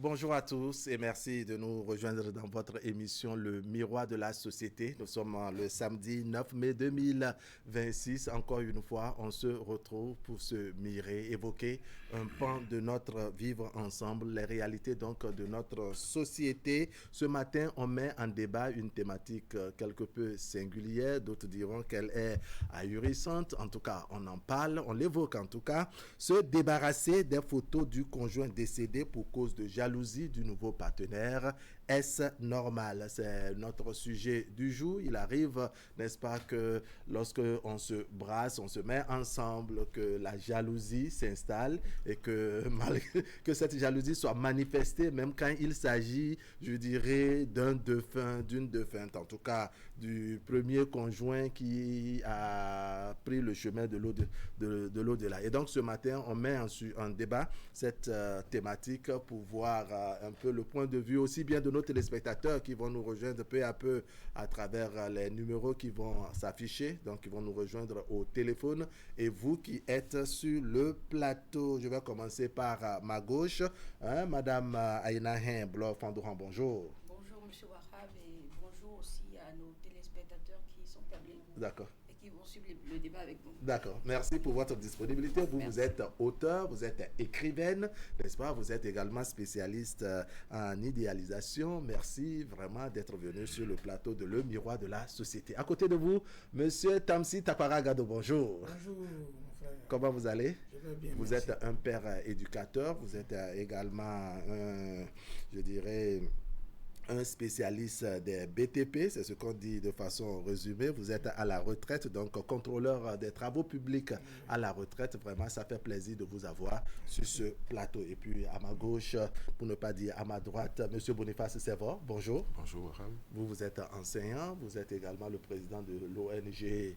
Bonjour à tous et merci de nous rejoindre dans votre émission Le Miroir de la Société. Nous sommes le samedi 9 mai 2026. Encore une fois, on se retrouve pour se mirer, évoquer un pan de notre vivre ensemble, les réalités donc de notre société. Ce matin, on met en débat une thématique quelque peu singulière. D'autres diront qu'elle est ahurissante. En tout cas, on en parle, on l'évoque en tout cas. Se débarrasser des photos du conjoint décédé pour cause de jalousie du nouveau partenaire. Est-ce normal? C'est notre sujet du jour. Il arrive, n'est-ce pas, que lorsque on se brasse, on se met ensemble, que la jalousie s'installe et que malgré que cette jalousie soit manifestée, même quand il s'agit, je dirais, d'un défunt, d'une défunte, en tout cas du premier conjoint qui a pris le chemin de l'au-delà. Et donc ce matin, on met en débat cette thématique pour voir un peu le point de vue aussi bien de nos téléspectateurs qui vont nous rejoindre peu à peu à travers les numéros qui vont s'afficher, donc qui vont nous rejoindre au téléphone, et vous qui êtes sur le plateau. Je vais commencer par ma gauche, Madame Aïna Blo-Fandouran, bonjour. Bonjour M. Wahab et bonjour aussi à nos téléspectateurs qui sont parmi nous. D'accord. Et qui vont suivre le débat avec nous. D'accord. Merci pour votre disponibilité. Vous êtes auteur, vous êtes écrivaine, n'est-ce pas? Vous êtes également spécialiste en idéalisation. Merci vraiment d'être venu sur le plateau de Le Miroir de la Société. À côté de vous, Monsieur Tamsi Taparagado, bonjour. Bonjour, mon frère. Comment vous allez? Je vais bien, Vous merci. êtes un père éducateur, vous êtes également je dirais, un spécialiste des BTP, c'est ce qu'on dit de façon résumée. Vous êtes à la retraite, donc contrôleur des travaux publics à la retraite. Vraiment, ça fait plaisir de vous avoir sur ce plateau. Et puis à ma gauche, pour ne pas dire à ma droite, Monsieur Boniface Sevor, bonjour. Bonjour, Wahab. Vous êtes enseignant, vous êtes également le président de l'ONG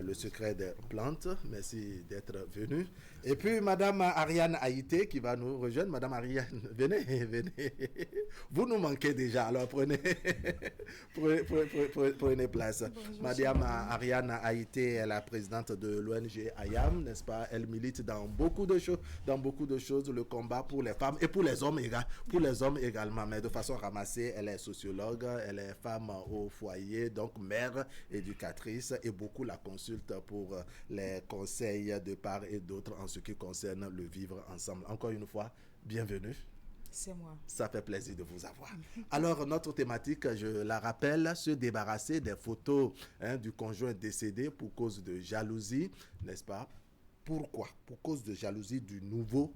Le Secret des Plantes. Merci d'être venu. Et puis Madame Ariane Haïté qui va nous rejoindre. Madame Ariane, venez, venez. Vous nous manquez déjà. Alors prenez, prenez place. Bonjour, Madame Ariane Haïté est la présidente de l'ONG IAM, n'est-ce pas? Elle milite dans beaucoup de choses, le combat pour les femmes et pour les hommes également, mais de façon ramassée. Elle est sociologue, elle est femme au foyer, donc mère, éducatrice, et beaucoup la consulte pour les conseils de part et d'autre en ce qui concerne le vivre ensemble. Encore une fois, bienvenue. C'est moi. Ça fait plaisir de vous avoir. Alors, notre thématique, je la rappelle, se débarrasser des photos du conjoint décédé pour cause de jalousie, n'est-ce pas? Pourquoi? Pour cause de jalousie du nouveau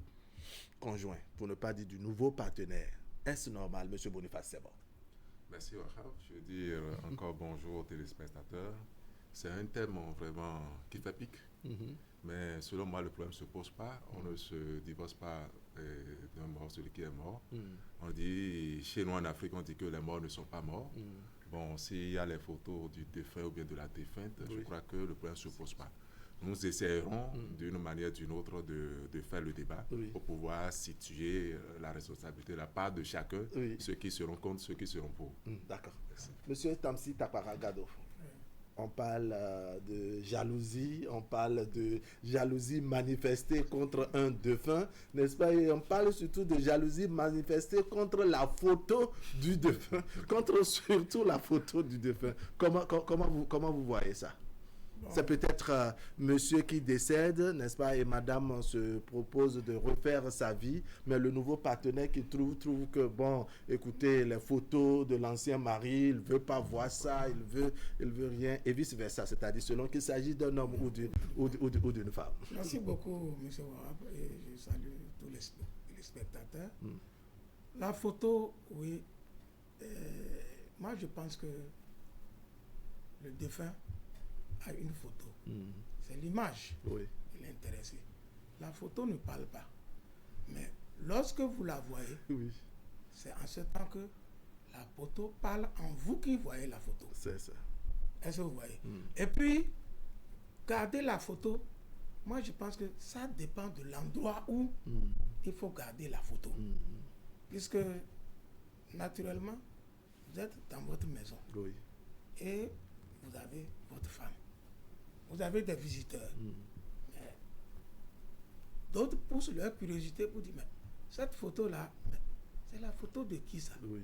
conjoint, pour ne pas dire du nouveau partenaire. Est-ce normal, Monsieur Boniface? C'est bon. Merci, Wahab. Je veux dire encore bonjour aux téléspectateurs. C'est un thème vraiment qui fait pique. Mais selon moi, le problème ne se pose pas. On ne se divorce pas d'un mort, celui qui est mort. On dit, chez nous en Afrique, on dit que les morts ne sont pas morts. Bon, s'il y a les photos du défunt ou bien de la défunte, je crois que le problème ne se pose pas. Nous essayerons d'une manière ou d'une autre de faire le débat pour pouvoir situer la responsabilité de la part de chacun, ceux qui seront contre, ceux qui seront pour. D'accord. Monsieur Tamsi Taparagado. On parle de jalousie, on parle de jalousie manifestée contre un défunt, n'est-ce pas? Et on parle surtout de jalousie manifestée contre la photo du défunt, contre surtout la photo du défunt. Comment vous voyez ça? Bon. C'est peut-être monsieur qui décède, n'est-ce pas, et madame se propose de refaire sa vie, mais le nouveau partenaire qui trouve que, bon, écoutez, les photos de l'ancien mari, il ne veut pas voir ça, il veut rien, et vice-versa, c'est-à-dire selon qu'il s'agit d'un homme ou d'une femme. Merci beaucoup, M. Wahab, et je salue tous les spectateurs. La photo, oui, moi je pense que le défunt a une photo. C'est l'image qui l'intéresse. La photo ne parle pas. Mais lorsque vous la voyez, c'est en ce temps que la photo parle en vous qui voyez la photo. C'est ça. Est-ce que vous voyez? Et puis, garder la photo, moi je pense que ça dépend de l'endroit où il faut garder la photo. Puisque, naturellement, vous êtes dans votre maison. Et vous avez votre femme. Vous avez des visiteurs. Mais d'autres poussent leur curiosité pour dire, mais cette photo-là, c'est la photo de qui ça? Oui.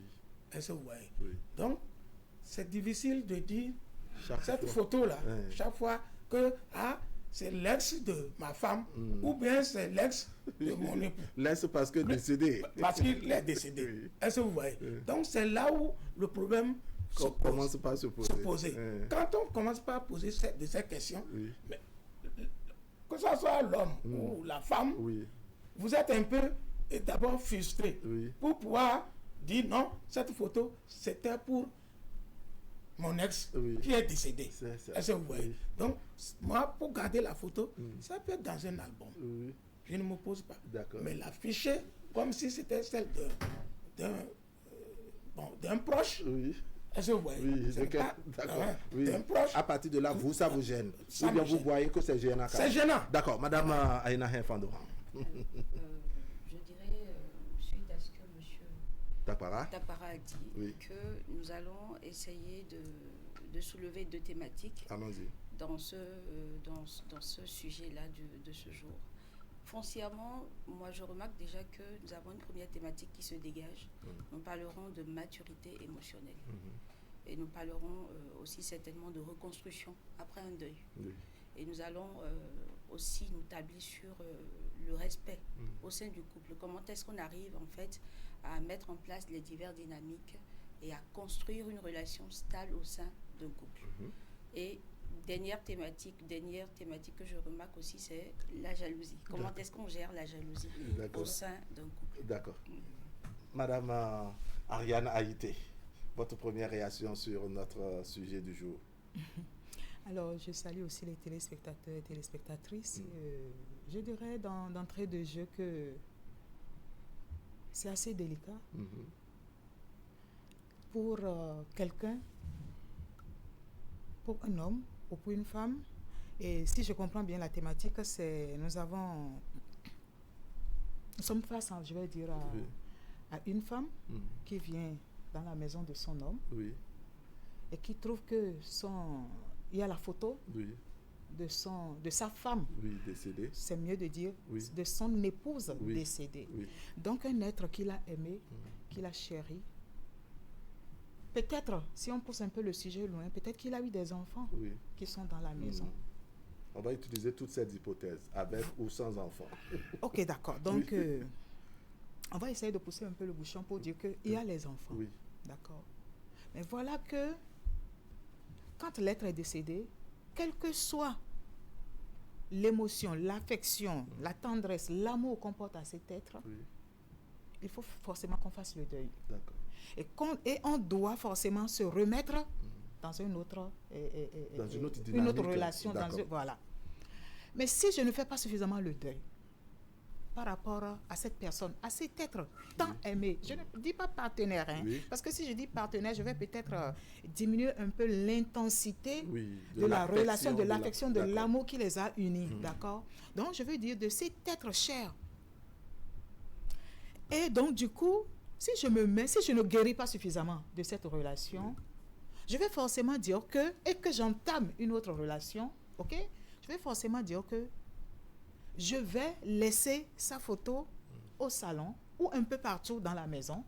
Est-ce que vous voyez? Oui. Donc, c'est difficile de dire Chaque cette fois. photo-là, Ouais. chaque fois que c'est l'ex de ma femme ou bien c'est l'ex de mon époux. Laisse parce que décédé. Parce qu'il est décédé. Oui. Est-ce que vous voyez? Oui. Donc, c'est là où le problème se Commence par se poser. poser. Quand on commence par poser de ces questions, Oui. mais, que ce soit l'homme ou la femme, Oui. vous êtes un peu d'abord frustré Oui. pour pouvoir dire non, cette photo, c'était pour mon ex Oui. qui est décédé. C'est ça. Est-ce que vous voyez? Oui. Donc, moi, pour garder la photo, ça peut être dans un album. Oui. Je ne m'oppose pas. D'accord. Mais l'afficher comme si c'était celle d'un proche. Oui. Est-ce que vous voyez? Oui, C'est pas- d'accord. hein, Oui. d'un proche. À partir de là, vous, ça vous gêne. Ça Ou bien me vous gêne. voyez que c'est gênant. C'est gênant. D'accord. Madame Aïna Henfandora. Je dirais, suite à ce que M. Tapara. Tapara a dit, Oui. que nous allons essayer de soulever deux thématiques Allons-y. dans ce sujet-là de ce jour. Foncièrement, moi je remarque déjà que nous avons une première thématique qui se dégage. Nous parlerons de maturité émotionnelle. Et nous parlerons aussi certainement de reconstruction après un deuil. Oui. Et nous allons aussi nous tabler sur le respect au sein du couple. Comment est-ce qu'on arrive en fait à mettre en place les diverses dynamiques et à construire une relation stable au sein d'un couple. Et dernière thématique que je remarque aussi, c'est la jalousie. Comment est-ce qu'on gère la jalousie au sein d'un couple? D'accord. Madame Ariane Haïté, votre première réaction sur notre sujet du jour. Alors, je salue aussi les téléspectateurs et téléspectatrices. Je dirais d'entrée de jeu que c'est assez délicat pour quelqu'un, pour un homme ou pour une femme. Et si je comprends bien la thématique, c'est nous sommes face, je vais dire, à une femme qui vient dans la maison de son homme et qui trouve que il y a la photo de sa femme, décédée. C'est mieux de dire de son épouse décédée. Donc un être qu'il a aimé, qu'il a chéri. Peut-être, si on pousse un peu le sujet loin, peut-être qu'il a eu des enfants qui sont dans la maison. On va utiliser toutes ces hypothèses, avec ou sans enfants. Ok, d'accord. Donc, on va essayer de pousser un peu le bouchon pour dire qu'il y a les enfants. D'accord. Mais voilà que, quand l'être est décédé, quelle que soit l'émotion, l'affection, la tendresse, l'amour qu'on porte à cet être, il faut forcément qu'on fasse le deuil. D'accord. Et on doit forcément se remettre dans une autre relation. Voilà. Mais si je ne fais pas suffisamment le deuil par rapport à cette personne, à cet être tant aimé, je ne dis pas partenaire, parce que si je dis partenaire, je vais peut-être diminuer un peu l'intensité de la relation, de l'affection, de l'amour qui les a unis. D'accord? Donc, je veux dire de cet être cher. Et donc, du coup, si je ne guéris pas suffisamment de cette relation, je vais forcément dire que j'entame une autre relation, ok? Je vais forcément dire que je vais laisser sa photo au salon ou un peu partout dans la maison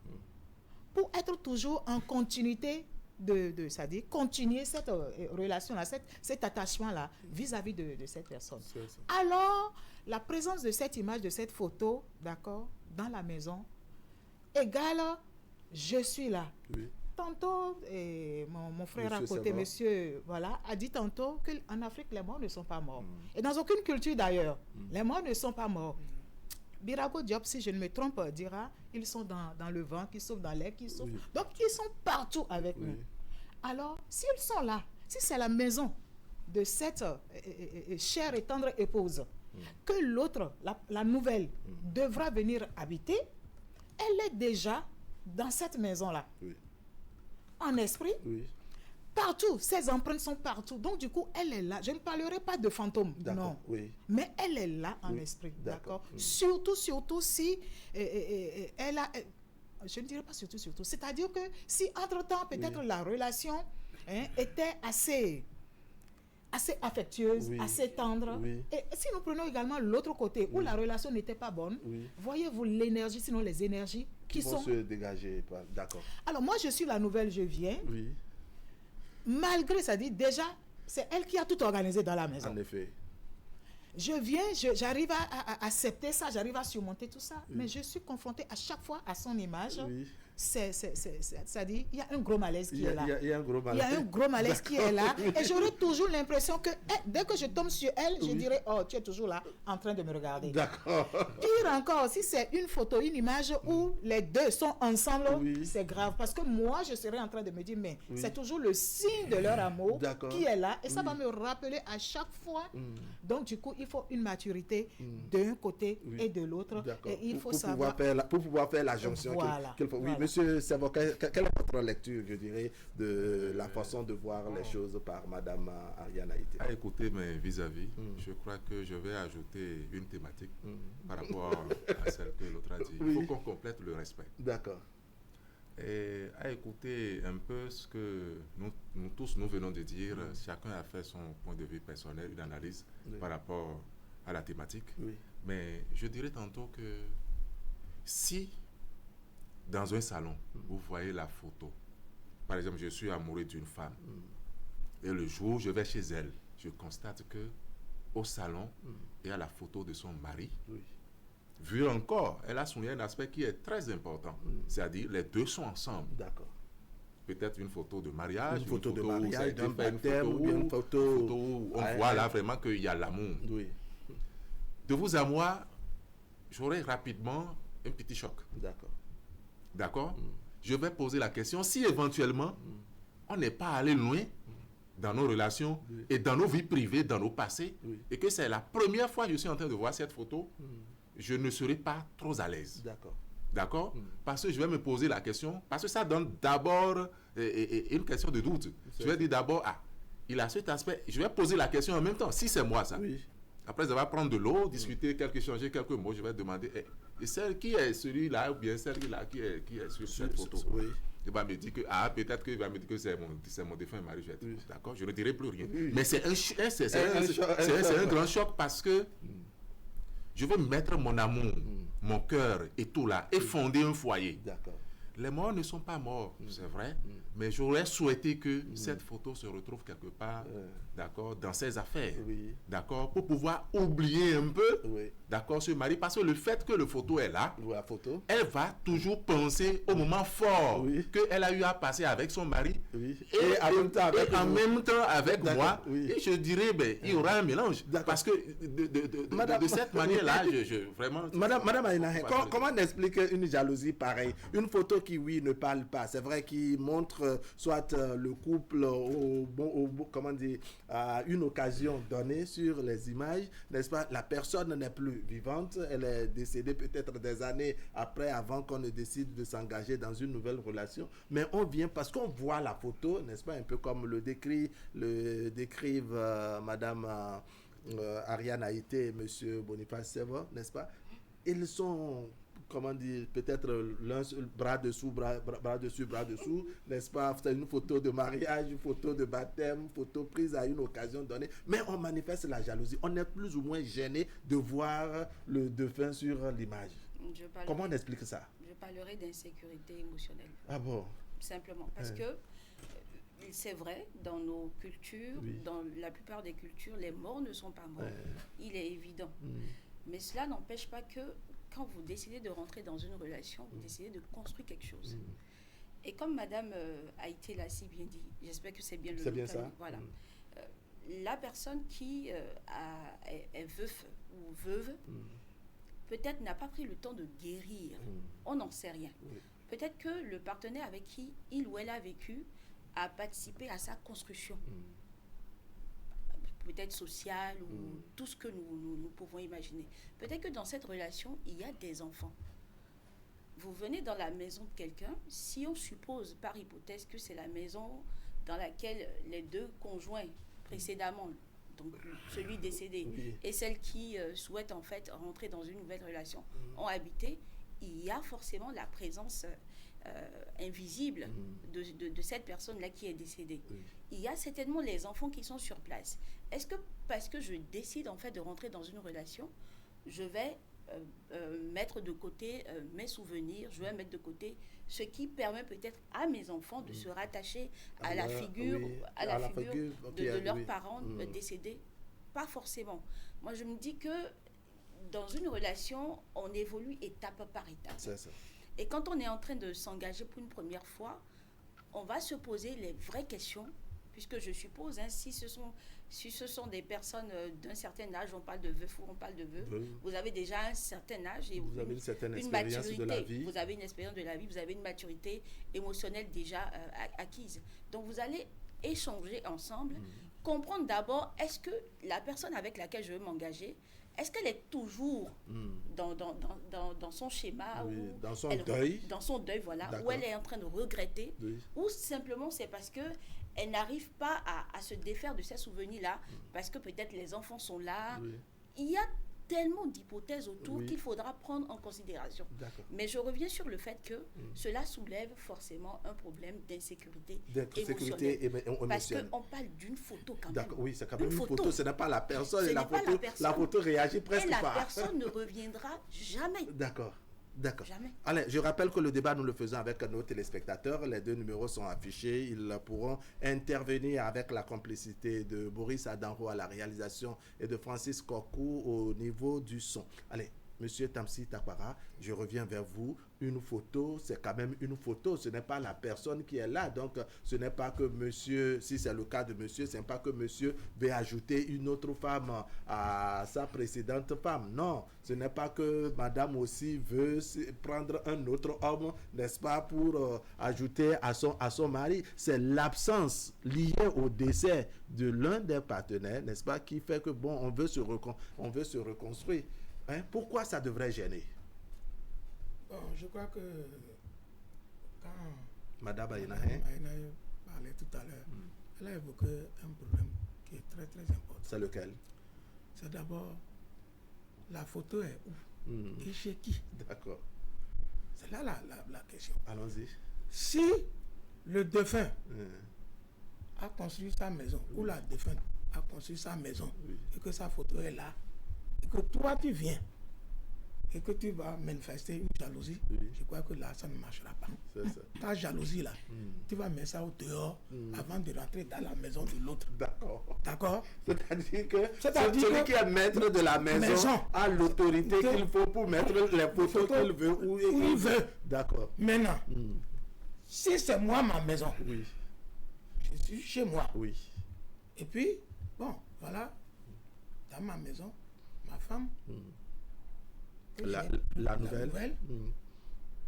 pour être toujours en continuité c'est-à-dire continuer cette relation-là, cet attachement-là vis-à-vis de cette personne. Alors, la présence de cette image, de cette photo, d'accord, dans la maison, égale je suis là. Tantôt, mon frère à côté, monsieur, a dit tantôt qu'en Afrique, les morts ne sont pas morts. Et dans aucune culture d'ailleurs, les morts ne sont pas morts. Birago Diop, si je ne me trompe, dira, ils sont dans le vent, qui souffrent dans l'air, qui souffrent. Donc, ils sont partout avec nous. Alors, s'ils sont là, si c'est la maison de cette chère et tendre épouse que l'autre, la nouvelle, devra venir habiter, elle est déjà dans cette maison-là. En esprit, partout, ses empreintes sont partout. Donc, du coup, elle est là. Je ne parlerai pas de fantôme, non. Mais elle est là en esprit, d'accord. Surtout si elle a... je ne dirais pas surtout. C'est-à-dire que si, entre-temps, peut-être la relation était assez assez affectueuse, Oui. assez tendre. Oui. Et si nous prenons également l'autre côté, où la relation n'était pas bonne, Oui. voyez-vous l'énergie, sinon les énergies Qui qui vont sont... se dégager. D'accord. Alors moi, je suis la nouvelle, je viens. Oui, Malgré ça, dit déjà, c'est elle qui a tout organisé dans la maison. en effet. Je viens, j'arrive à accepter ça, j'arrive à surmonter tout ça. Mais je suis confrontée à chaque fois à son image. Oui. Ça dit, il y a un gros malaise qui est là. Il y a un gros Il y a un gros malaise qui est là. Et j'aurai toujours l'impression que dès que je tombe sur elle, je dirais, oh, tu es toujours là en train de me regarder. D'accord. Pire encore, si c'est une photo, une image où les deux sont ensemble, Oui. c'est grave. Parce que moi, je serais en train de me dire, mais Oui. c'est toujours le signe de leur amour D'accord. qui est là. Et ça Oui. va me rappeler à chaque fois. Donc, du coup, il faut une maturité Mm. d'un côté Oui. et de l'autre. D'accord. Et il faut pour savoir... pouvoir faire la jonction. Voilà, Oui, voilà. monsieur Servo, quelle est votre lecture, je dirais, de la façon de voir les choses par Madame Ariane Haïté? À écouter mes vis-à-vis, je crois que je vais ajouter une thématique par rapport à celle que l'autre a dit. Oui. Il faut qu'on complète le respect. D'accord. Et à écouter un peu ce que nous tous nous venons de dire, chacun a fait son point de vue personnel, une analyse Oui. par rapport à la thématique. Oui. Mais je dirais tantôt que si dans un salon, vous voyez la photo, par exemple, je suis amoureux d'une femme, et le jour où je vais chez elle, je constate que au salon, il y a la photo de son mari. Oui. Vu encore, elle a souligné un aspect qui est très important, c'est-à-dire les deux sont ensemble. D'accord. Peut-être une photo de mariage, Une photo de où ça a mariage, été d'un fait, baptême, ou bien une photo où on Ouais, voit ouais. là vraiment qu'il y a l'amour. Oui. De vous à moi, j'aurai rapidement un petit choc. D'accord. D'accord? Je vais poser la question, si éventuellement on n'est pas allé loin dans nos relations Oui. et dans nos vies privées, dans nos passés, Oui. et que c'est la première fois que je suis en train de voir cette photo, je ne serai pas trop à l'aise. D'accord. D'accord? Parce que je vais me poser la question, parce que ça donne d'abord une question de doute. Je vais dire d'abord, ah, il a cet aspect. Je vais poser la question en même temps, si c'est moi ça. Oui. Après, ça va prendre de l'eau, discuter, échanger quelques mots. Je vais demander, et celle qui est celui-là, ou bien celle-là qui est sur cette photo. Oui. Il va me dire que, peut-être qu'il va me dire que c'est mon défunt mari. Je vais dire, Oui. d'accord, je ne dirai plus rien. Oui. Mais c'est c'est Un choc. un grand choc parce que je veux mettre mon amour, mon cœur et tout là, et fonder un foyer. D'accord. Les morts ne sont pas morts, c'est vrai, mais j'aurais souhaité que cette photo se retrouve quelque part, d'accord, dans ses affaires, Oui. d'accord, pour pouvoir oublier un peu, Oui. d'accord, ce mari, parce que le fait que le photo est là, Ou la photo. elle va toujours penser au moment fort Oui. qu'elle a eu à passer avec son mari, Oui. et en même temps avec et en vous. même temps avec D'accord, moi, oui. et je dirais, ben, il y aura un mélange, D'accord. parce que Madame- de cette manière-là, vraiment... Madame Aïna, on va parler de- comment on explique une jalousie pareille? Une photo qui, oui, ne parle pas. C'est vrai qu'il montre soit le couple comment dire, à une occasion donnée sur les images, n'est-ce pas? La personne n'est plus vivante. Elle est décédée peut-être des années après, avant qu'on ne décide de s'engager dans une nouvelle relation. Mais on vient parce qu'on voit la photo, n'est-ce pas? Un peu comme le décrivent Madame Ariane Haïté et Monsieur Boniface Servo, n'est-ce pas? Ils sont, comment dire, peut-être l'un bras dessous, bras dessus, n'est-ce pas? C'est une photo de mariage, une photo de baptême, photo prise à une occasion donnée. Mais on manifeste la jalousie. On est plus ou moins gêné de voir le défunt sur l'image. Comment on explique ça? Je parlerai d'insécurité émotionnelle. Ah bon? Simplement. Parce que c'est vrai, dans nos cultures, Oui. dans la plupart des cultures, les morts ne sont pas morts. Il est évident. Mais cela n'empêche pas que quand vous décidez de rentrer dans une relation, vous décidez de construire quelque chose. Et comme Madame Haïté l'a si bien dit, j'espère que c'est bien le C'est bien terme, ça. voilà. La personne qui est veuf ou veuve, peut-être n'a pas pris le temps de guérir. On n'en sait rien. Oui. Peut-être que le partenaire avec qui il ou elle a vécu a participé à sa construction. Peut-être sociale ou tout ce que nous pouvons imaginer. Peut-être que dans cette relation, il y a des enfants. Vous venez dans la maison de quelqu'un, si on suppose par hypothèse que c'est la maison dans laquelle les deux conjoints précédemment, donc celui décédé Oui. et celle qui souhaite en fait rentrer dans une nouvelle relation, ont habité, il y a forcément la présence invisible de cette personne-là qui est décédée. Il y a certainement les enfants qui sont sur place. Est-ce que parce que je décide en fait de rentrer dans une relation, je vais mettre de côté mes souvenirs, je vais mettre de côté ce qui permet peut-être à mes enfants de se rattacher à la figure, de leurs parents décédés? Pas forcément. Moi, je me dis que dans une relation, on évolue étape par étape. C'est ça. Et quand on est en train de s'engager pour une première fois, on va se poser les vraies questions, puisque je suppose, hein, si ce sont des personnes d'un certain âge, on parle de veuf ou on parle de veuve, vous avez déjà un certain âge et vous avez une certaine expérience maturité, de la vie. vous avez une expérience de la vie, vous avez une maturité émotionnelle déjà acquise. Donc vous allez échanger ensemble, comprendre d'abord, est-ce que la personne avec laquelle je veux m'engager, est-ce qu'elle est toujours dans son schéma, dans son deuil, voilà, où elle est en train de regretter, ou simplement c'est parce que elle n'arrive pas à se défaire de ces souvenirs-là, parce que peut-être les enfants sont là. Il y a tellement d'hypothèses autour qu'il faudra prendre en considération. Mais je reviens sur le fait que cela soulève forcément un problème d'insécurité émotionnelle. Parce qu'on parle d'une photo quand même. Oui, c'est quand même une photo, ce n'est pas la personne. Et la photo réagit presque pas. Et la personne ne reviendra jamais. D'accord. Jamais. Allez, je rappelle que le débat, nous le faisons avec nos téléspectateurs. Les 2 numéros sont affichés. Ils pourront intervenir avec la complicité de Boris Adanro à la réalisation et de Francis Kokou au niveau du son. Allez, Monsieur Tamsi Takwara, je reviens vers vous. Une photo, c'est quand même une photo. Ce n'est pas la personne qui est là. Donc, ce n'est pas que monsieur, si c'est le cas de monsieur, ce n'est pas que monsieur veut ajouter une autre femme à sa précédente femme. Non, ce n'est pas que madame aussi veut prendre un autre homme, n'est-ce pas, pour ajouter à son mari. C'est l'absence liée au décès de l'un des partenaires, n'est-ce pas, qui fait que, bon, on veut se reconstruire. Hein? Pourquoi ça devrait gêner? Bon, je crois que quand Madame Aïna parlait tout à l'heure, elle a évoqué un problème qui est très très important. C'est lequel? C'est d'abord, la photo est où et chez qui? D'accord. C'est là la question. Allons-y. Si le défunt a construit sa maison, ou la défunte a construit sa maison, et que sa photo est là, et que toi tu viens, et que tu vas manifester une jalousie, je crois que là, ça ne marchera pas. C'est ça. Ta jalousie là, tu vas mettre ça au dehors avant de rentrer dans la maison de l'autre. D'accord. D'accord. C'est-à-dire que celui qui est maître de la maison a l'autorité qu'il faut pour mettre les photos qu'il veut où il veut. D'accord. Maintenant, si c'est moi ma maison, je suis chez moi. Oui. Et puis, bon, voilà, dans ma maison, ma femme, la nouvelle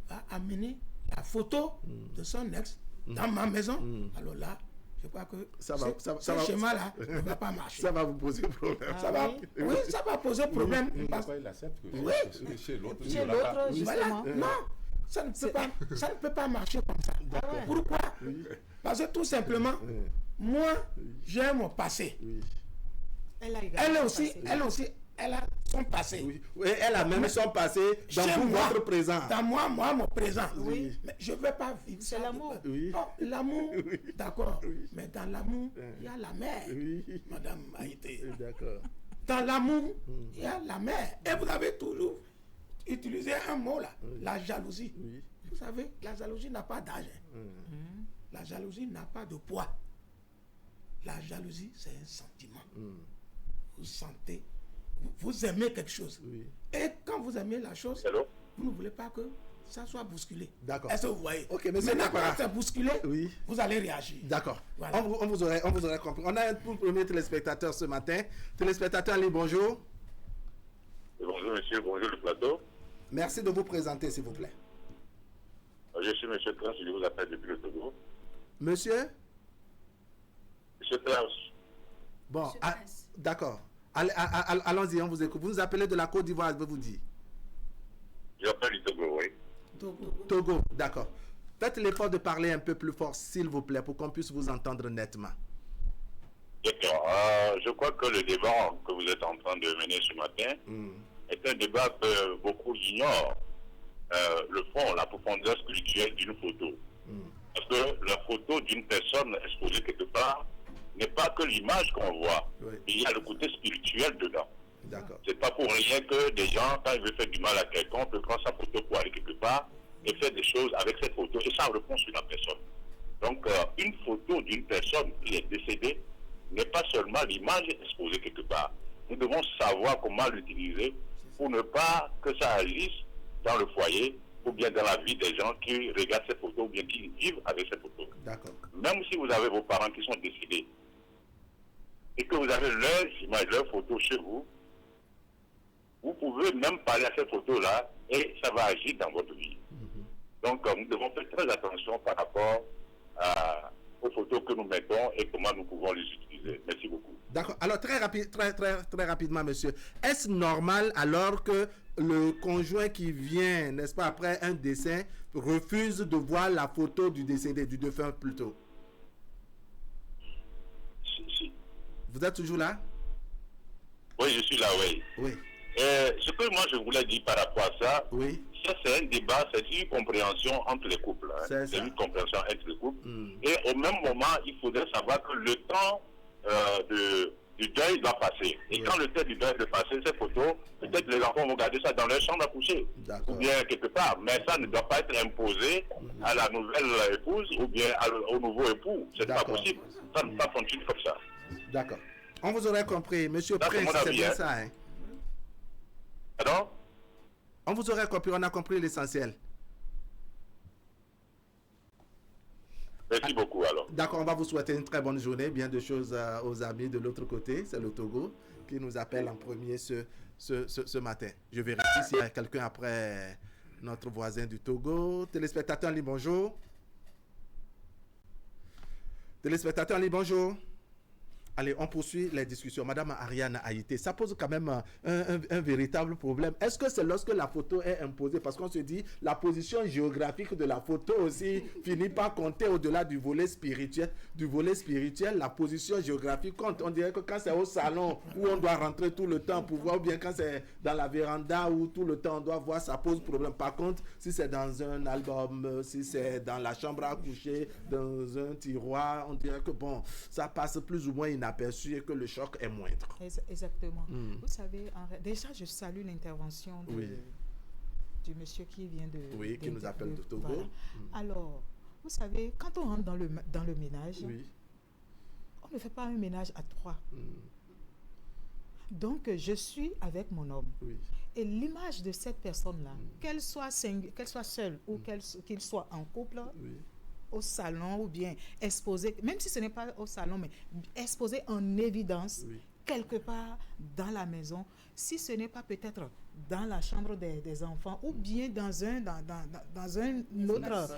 va amener la photo de son ex dans ma maison. Alors là, je crois que ce schéma-là ne va pas marcher. Ça va vous poser problème. Ça va poser problème. Il accepte que chez l'autre, voilà. Non, ça ne peut pas marcher comme ça. Pourquoi? Parce que tout simplement, moi, j'ai mon passé. Elle aussi, elle a son passé. Elle a même son passé dans votre présent. Dans moi, mon présent. Mais je ne veux pas vivre ça. C'est l'amour. Non, l'amour, d'accord. Mais dans l'amour, il y a la mère. Madame Haïté. D'accord. Dans l'amour, il y a la mère. Et vous avez toujours utilisé un mot là, la jalousie. Vous savez, la jalousie n'a pas d'âge. La jalousie n'a pas de poids. La jalousie, c'est un sentiment. Vous sentez, vous aimez quelque chose. Et quand vous aimez la chose, vous ne voulez pas que ça soit bousculé. D'accord. Est-ce que vous voyez? Ok, mais maintenant, quand c'est bousculé, vous allez réagir. D'accord. Voilà. On vous aurait compris. On a un tout premier téléspectateur ce matin. Téléspectateur, allez, bonjour. Bonjour monsieur, bonjour le plateau. Merci de vous présenter, s'il vous plaît. Je suis monsieur Prince, je vous appelle depuis le Togo. Monsieur? Monsieur Prince. Bon, d'accord. Allons-y, on vous écoute. Vous nous appelez de la Côte d'Ivoire, je vais vous dire. J'appelle du Togo, oui. Togo, d'accord. Faites l'effort de parler un peu plus fort, s'il vous plaît, pour qu'on puisse vous entendre nettement. D'accord. Je crois que le débat que vous êtes en train de mener ce matin est un débat que beaucoup ignorent. le fond, la profondeur spirituelle d'une photo. Parce que la photo d'une personne exposée quelque part n'est pas que l'image qu'on voit. Oui. Il y a le côté spirituel dedans. D'accord. C'est pas pour rien que des gens, quand ils veulent faire du mal à quelqu'un, peuvent prendre sa photo pour aller quelque part et faire des choses avec cette photo. Et ça répond sur la personne. Donc, une photo d'une personne qui est décédée n'est pas seulement l'image exposée quelque part. Nous devons savoir comment l'utiliser pour ne pas que ça agisse dans le foyer ou bien dans la vie des gens qui regardent ces photos ou bien qui vivent avec ces photos. D'accord. Même si vous avez vos parents qui sont décédés et que vous avez leurs images, leurs photos chez vous, vous pouvez même parler à ces photos-là et ça va agir dans votre vie. Donc, nous devons faire très attention par rapport aux photos que nous mettons et comment nous pouvons les utiliser. Merci beaucoup. D'accord. Alors, très rapidement, monsieur. Est-ce normal alors que le conjoint qui vient, n'est-ce pas, après un décès, refuse de voir la photo du décédé, du défunt plutôt? Si. Vous êtes toujours là? Oui, je suis là, oui. Oui. Ce que moi je voulais dire par rapport à ça, Oui. ça c'est un débat, c'est une compréhension entre les couples. Hein. C'est C'est ça. une compréhension entre les couples. Mm. Et au même moment, il faudrait savoir que le temps du deuil doit passer. Et Oui. quand le temps du deuil doit passer, ces photos, peut-être les enfants vont garder ça dans leur chambre à coucher. D'accord. Ou bien quelque part. Mais ça ne doit pas être imposé à la nouvelle épouse ou bien au nouveau époux. C'est pas D'accord. possible. Ça ne peut pas fonctionner comme ça. D'accord. On vous aurait compris. Monsieur Ça, c'est Prince, mon c'est avis, bien hein. ça, hein? Pardon? On vous aurait compris, on a compris l'essentiel. Merci beaucoup alors. D'accord, on va vous souhaiter une très bonne journée. Bien de choses aux amis de l'autre côté. C'est le Togo qui nous appelle en premier ce matin. Je vérifie s'il y a quelqu'un après notre voisin du Togo. Téléspectateur en ligne, bonjour. Téléspectateur en ligne, bonjour. Allez, on poursuit les discussions. Madame Ariane Haïté, ça pose quand même un véritable problème. Est-ce que c'est lorsque la photo est imposée? Parce qu'on se dit, la position géographique de la photo aussi finit par compter au-delà du volet spirituel. Du volet spirituel, la position géographique compte. On dirait que quand c'est au salon où on doit rentrer tout le temps pour voir, ou bien quand c'est dans la véranda où tout le temps on doit voir, ça pose problème. Par contre, si c'est dans un album, si c'est dans la chambre à coucher, dans un tiroir, on dirait que bon, ça passe plus ou moins inaperçu et que le choc est moindre. Exactement. Vous savez, déjà, je salue l'intervention du monsieur qui vient de... Oui, qui nous appelle de Togo. Voilà. Alors, vous savez, quand on rentre dans le ménage, on ne fait pas un ménage à trois. Donc, je suis avec mon homme. Et l'image de cette personne-là, qu'elle soit seule ou qu'il soit en couple, au salon ou bien exposé, même si ce n'est pas au salon, mais exposé en évidence quelque part dans la maison, si ce n'est pas peut-être dans la chambre des enfants ou bien dans un autre...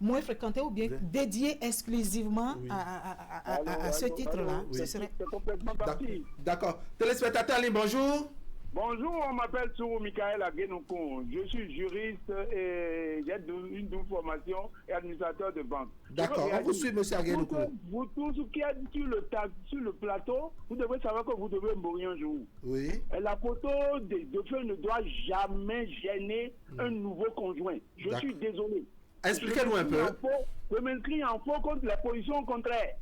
moins fréquenté ou bien dédié exclusivement à ce titre-là. Ce serait... C'est complètement parti. D'accord. Téléspectateur en ligne, bonjour. Bonjour, on m'appelle Sourou Michael Agenokon. Je suis juriste et j'ai une double formation et administrateur de banque. D'accord, on vous suit, monsieur Agenokon. Vous tous qui êtes sur le plateau, vous devez savoir que vous devez mourir un jour. Oui. Et la photo de feu ne doit jamais gêner un nouveau conjoint. Je suis désolé. Expliquez-nous un peu. Je m'inscris en faux contre la position contraire.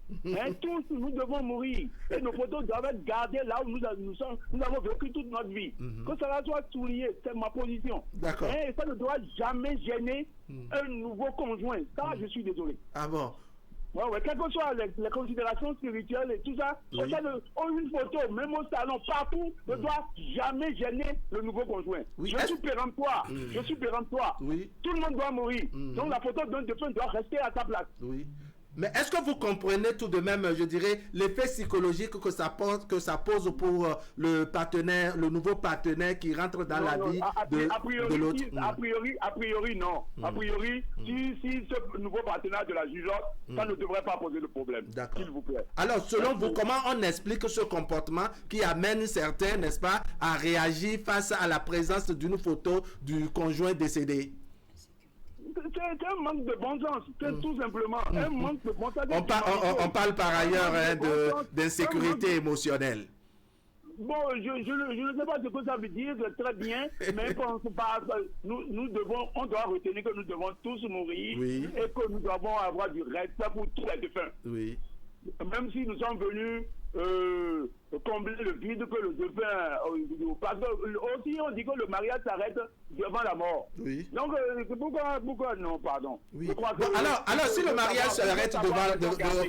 Tous, nous devons mourir. Et nos photos doivent être gardées là où nous avons vécu toute notre vie. Que cela soit souligné, c'est ma position. D'accord. Et ça ne doit jamais gêner un nouveau conjoint. Ça, je suis désolé. Ah bon? Quelles que soient les considérations spirituelles et tout ça, une photo, même au salon, partout, ne doit jamais gêner le nouveau conjoint. Je suis péremptoire. Je suis péremptoire. Tout le monde doit mourir. Donc la photo d'un défunt doit rester à sa place. Oui. Mais est-ce que vous comprenez tout de même, je dirais, l'effet psychologique que ça pose pour le partenaire, le nouveau partenaire qui rentre dans la vie de l'autre? A priori, non. A priori, si ce nouveau partenaire de la jugeote, ça ne devrait pas poser de problème. S'il vous plaît. Alors, selon vous, comment on explique ce comportement qui amène certains, n'est-ce pas, à réagir face à la présence d'une photo du conjoint décédé? C'est un manque de bon sens, c'est tout simplement un manque de bon sens. On parle par ailleurs d'insécurité émotionnelle. bon, je ne sais pas ce que ça veut dire, très bien, mais on doit retenir que nous devons tous mourir et que nous devons avoir du respect pour tous les défunts. Oui. Même si nous sommes venus combler le vide que le défunt... parce que aussi on dit que le mariage s'arrête devant la mort. Oui. Donc, pourquoi non, pardon. Oui. Bon, alors, si le mariage s'arrête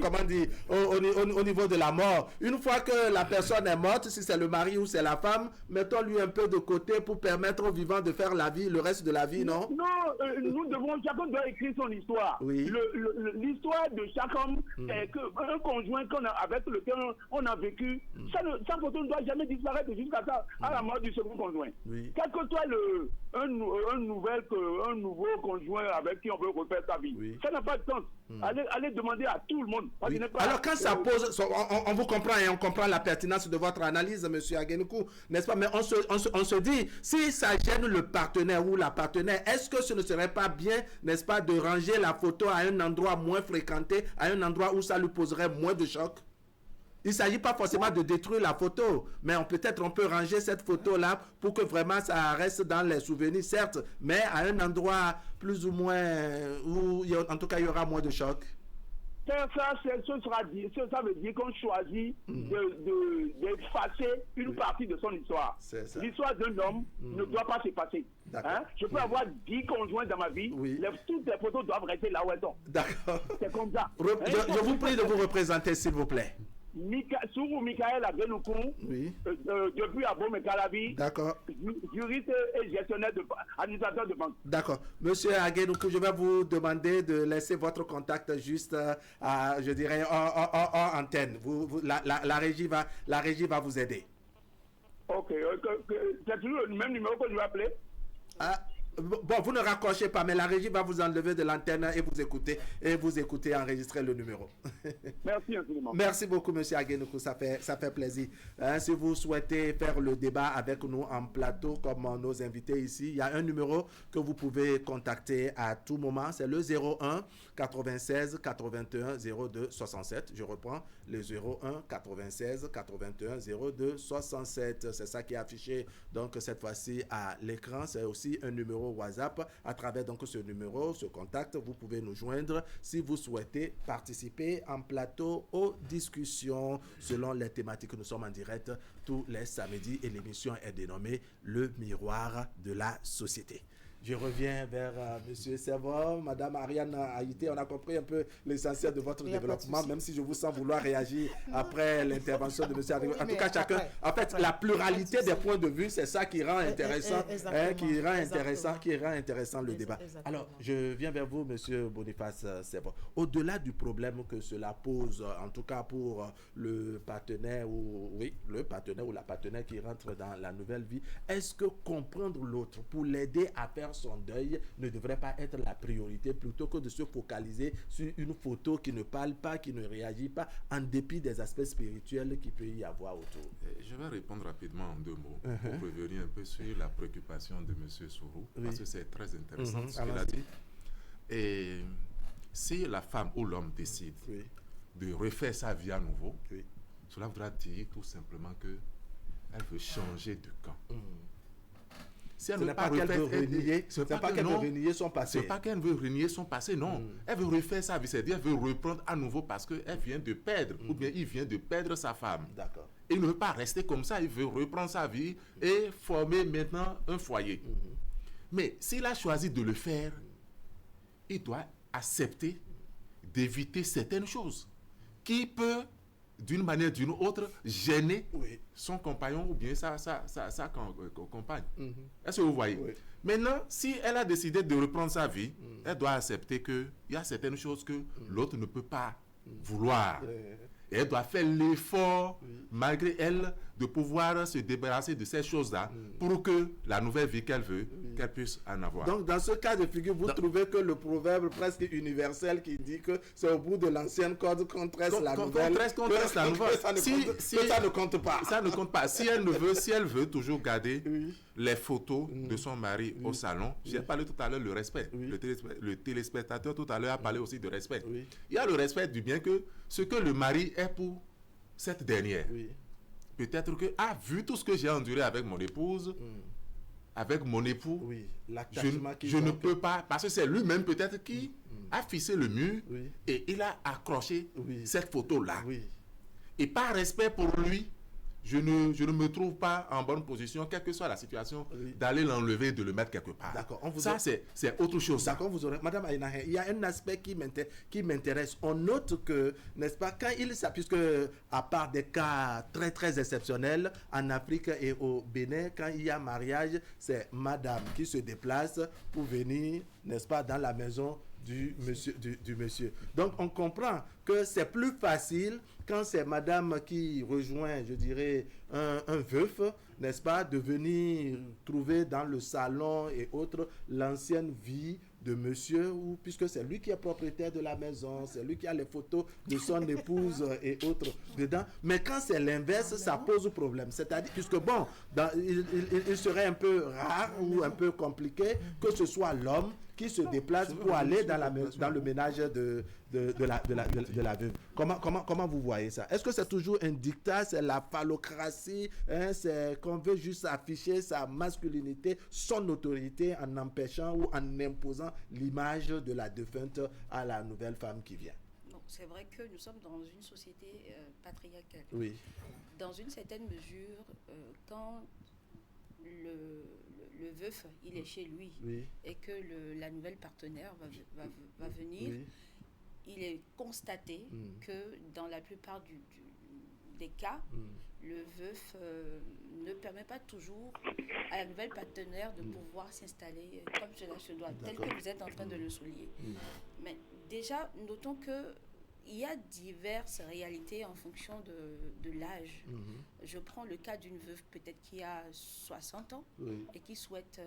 comment dire, au niveau de la mort, une fois que la personne est morte, si c'est le mari ou c'est la femme, mettons-lui un peu de côté pour permettre aux vivants de faire la vie, le reste de la vie, non? Non, chacun doit écrire son histoire. Oui. L'histoire de chaque homme est qu'un conjoint avec lequel on a vécu, sa photo ne doit jamais disparaître jusqu'à à la mort du second conjoint. Oui. Quel que soit un nouveau conjoint avec qui on veut refaire sa vie, ça n'a pas de sens. Allez demander à tout le monde. Oui. Alors quand ça pose, on vous comprend et on comprend la pertinence de votre analyse, M. Aguenoukou, n'est-ce pas? Mais on se dit, si ça gêne le partenaire ou la partenaire, est-ce que ce ne serait pas bien, n'est-ce pas, de ranger la photo à un endroit moins fréquenté, à un endroit où ça lui poserait moins de choc? Il ne s'agit pas forcément de détruire la photo, mais peut-être on peut ranger cette photo-là pour que vraiment ça reste dans les souvenirs, certes, mais à un endroit plus ou moins où, en tout cas, il y aura moins de choc. Ça veut dire qu'on choisit d'effacer une partie de son histoire. L'histoire d'un homme ne doit pas s'effacer. Hein? Je peux avoir 10 conjoints dans ma vie, toutes les photos doivent rester là où elles sont. D'accord. C'est comme ça. Je vous prie de vous représenter, s'il vous plaît. Sourou Michael Aguenoukou, depuis Abomey Calavi, juriste et gestionnaire administrateur de banque. D'accord. Monsieur Aguenoukou, je vais vous demander de laisser votre contact juste, je dirais, en antenne. La régie va vous aider. Ok. C'est toujours le même numéro que je vais appeler. Bon, vous ne raccrochez pas, mais la régie va vous enlever de l'antenne et vous écoutez enregistrer le numéro. Merci infiniment. Merci beaucoup, monsieur Aguenoukou, ça fait plaisir. Si vous souhaitez faire le débat avec nous en plateau, comme nos invités ici, il y a un numéro que vous pouvez contacter à tout moment, c'est le 01 96 81 02 67. Je reprends, le 01 96 81 02 67. C'est ça qui est affiché donc cette fois-ci à l'écran. C'est aussi un numéro WhatsApp. À travers donc ce numéro, ce contact, vous pouvez nous joindre si vous souhaitez participer en plateau aux discussions selon les thématiques. Nous sommes en direct tous les samedis et l'émission est dénommée Le Miroir de la Société. Je reviens vers M. Servon, Mme Ariane Haïté. On a compris un peu l'essentiel de votre développement, même si je vous sens vouloir réagir après l'intervention de M. Ariane. En tout cas, chacun. En fait, la pluralité des points de vue, c'est ça qui rend intéressant, qui rend intéressant le débat. Alors, je viens vers vous, M. Boniface Servon. Au-delà du problème que cela pose, en tout cas pour le partenaire ou la partenaire qui rentre dans la nouvelle vie, est-ce que comprendre l'autre pour l'aider à faire son deuil ne devrait pas être la priorité plutôt que de se focaliser sur une photo qui ne parle pas, qui ne réagit pas, en dépit des aspects spirituels qu'il peut y avoir autour? Je vais répondre rapidement en 2 mots pour revenir un peu sur la préoccupation de M. Sourou, parce que c'est très intéressant ce qu'il a dit. Et si la femme ou l'homme décide de refaire sa vie à nouveau, cela voudra dire tout simplement qu'elle veut changer de camp. Si elle ne veut pas qu'elle veut renier, c'est pas qu'elle veut renier son passé. C'est pas qu'elle veut renier son passé, non. Elle veut refaire sa vie, c'est-à-dire elle veut reprendre à nouveau parce qu'elle vient de perdre, ou bien il vient de perdre sa femme. D'accord. Il ne veut pas rester comme ça, il veut reprendre sa vie et former maintenant un foyer. Mais s'il a choisi de le faire, il doit accepter d'éviter certaines choses qui peuvent, d'une manière ou d'une autre, gêner son compagnon ou bien sa compagne. Est-ce que vous voyez? Maintenant, si elle a décidé de reprendre sa vie, elle doit accepter qu'il y a certaines choses que l'autre ne peut pas vouloir. Et elle doit faire l'effort, malgré elle, de pouvoir se débarrasser de ces choses-là pour que la nouvelle vie qu'elle veut, qu'elle puisse en avoir. Donc, dans ce cas de figure, vous trouvez que le proverbe presque universel qui dit que c'est au bout de l'ancienne corde qu'on tresse la nouvelle, ça ne compte pas. Ça ne compte pas. Si elle veut toujours garder les photos de son mari au salon, j'ai parlé tout à l'heure le respect. Le téléspectateur tout à l'heure a parlé aussi de respect. Il y a le respect du bien que ce que le mari est pour cette dernière. peut-être que, vu tout ce que j'ai enduré avec mon épouse, avec mon époux, Oui, je l'attachement ne peux pas, parce que c'est lui-même peut-être qui a fixé le mur Oui. et il a accroché Oui. cette photo-là. Oui. Et par respect pour lui, je ne me trouve pas en bonne position, quelle que soit la situation, Oui. d'aller l'enlever, de le mettre quelque part. D'accord, Ça, c'est autre chose. ça. D'accord, vous aurez. Madame Aïnahe, il y a un aspect qui m'intéresse. On note que, n'est-ce pas, quand il s'appuie, puisque à part des cas très très exceptionnels, en Afrique et au Bénin, quand il y a mariage, c'est madame qui se déplace pour venir, n'est-ce pas, dans la maison du monsieur. Donc on comprend que c'est plus facile quand c'est madame qui rejoint, je dirais, un veuf, n'est-ce pas, de venir trouver dans le salon et autres l'ancienne vie de monsieur, ou puisque c'est lui qui est propriétaire de la maison, c'est lui qui a les photos de son épouse et autres dedans. Mais quand c'est l'inverse, ça pose problème. C'est-à-dire, puisque bon, il serait un peu rare ou un peu compliqué que ce soit l'homme qui se déplace pour aller dans le ménage de la veuve. Comment vous voyez ça? Est-ce que c'est toujours un dictat, c'est la phallocratie, hein, c'est qu'on veut juste afficher sa masculinité, son autorité en empêchant ou en imposant l'image de la défunte à la nouvelle femme qui vient? Non, c'est vrai que nous sommes dans une société patriarcale. Oui. Dans une certaine mesure, quand le veuf, il est chez lui, Oui. et que la nouvelle partenaire va venir, Oui. il est constaté que dans la plupart des cas, le veuf ne permet pas toujours à la nouvelle partenaire de pouvoir s'installer comme cela se doit, tel que vous êtes en train de le souligner. Mais déjà, notons que il y a diverses réalités en fonction de l'âge. Je prends le cas d'une veuve peut-être qui a 60 ans et qui souhaite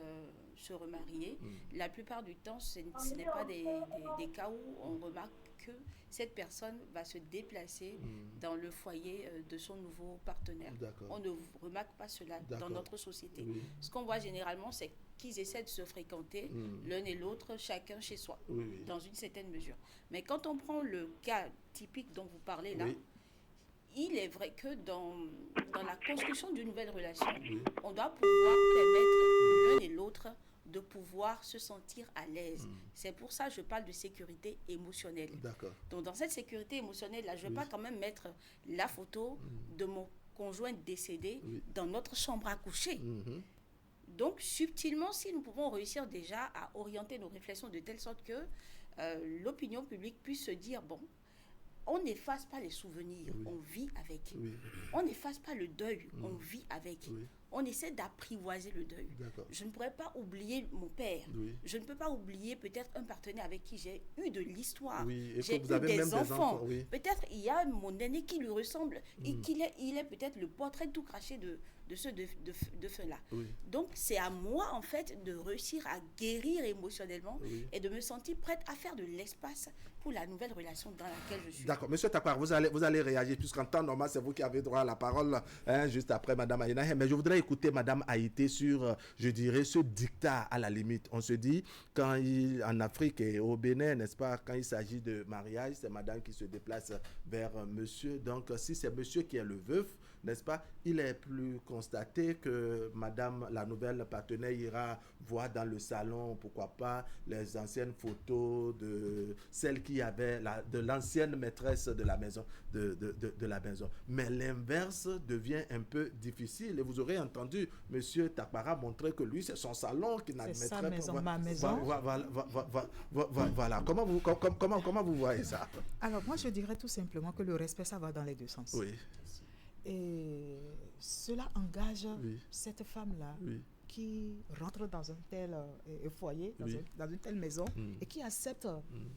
se remarier. La plupart du temps, ce n'est pas des cas où on remarque que cette personne va se déplacer dans le foyer de son nouveau partenaire. On ne remarque pas cela dans notre société. Ce qu'on voit généralement, c'est qu'ils essaient de se fréquenter l'un et l'autre, chacun chez soi, dans une certaine mesure. Mais quand on prend le cas typique dont vous parlez là, il est vrai que dans la construction d'une nouvelle relation, on doit pouvoir permettre l'un et l'autre de pouvoir se sentir à l'aise. C'est pour ça que je parle de sécurité émotionnelle. Donc dans cette sécurité émotionnelle-là, je ne vais pas quand même mettre la photo de mon conjoint décédé dans notre chambre à coucher. Donc subtilement, si nous pouvons réussir déjà à orienter nos réflexions de telle sorte que l'opinion publique puisse se dire, bon, on n'efface pas les souvenirs, on vit avec. On n'efface pas le deuil, on vit avec. On essaie d'apprivoiser le deuil. Je ne pourrais pas oublier mon père. Je ne peux pas oublier peut-être un partenaire avec qui j'ai eu de l'histoire. J'ai eu des enfants. Peut-être il y a mon aîné qui lui ressemble et il est peut-être le portrait tout craché de ce défunt-là. Donc c'est à moi en fait de réussir à guérir émotionnellement et de me sentir prête à faire de l'espace pour la nouvelle relation dans laquelle je suis. D'accord. Monsieur Takpar, vous allez réagir, puisqu'en temps normal, c'est vous qui avez droit à la parole, hein, juste après Madame Aïnahe. Mais je voudrais écouter Madame Haïté sur, je dirais, ce dictat à la limite. On se dit, en Afrique et au Bénin, n'est-ce pas, quand il s'agit de mariage, c'est Madame qui se déplace vers Monsieur. Donc, si c'est Monsieur qui est le veuf, n'est-ce pas, il est plus constaté que Madame, la nouvelle partenaire, ira voir dans le salon, pourquoi pas, les anciennes photos de celle qui avait, de l'ancienne maîtresse de la maison, de la maison. Mais l'inverse devient un peu difficile. Et vous aurez entendu Monsieur Takpara montrer que lui, c'est son salon qui n'admettrait pas. C'est sa maison, ma maison. Voilà. Comment vous voyez ça? Alors, moi, je dirais tout simplement que le respect, ça va dans les deux sens. Et cela engage cette femme-là qui rentre dans un tel foyer, dans une telle maison, et qui accepte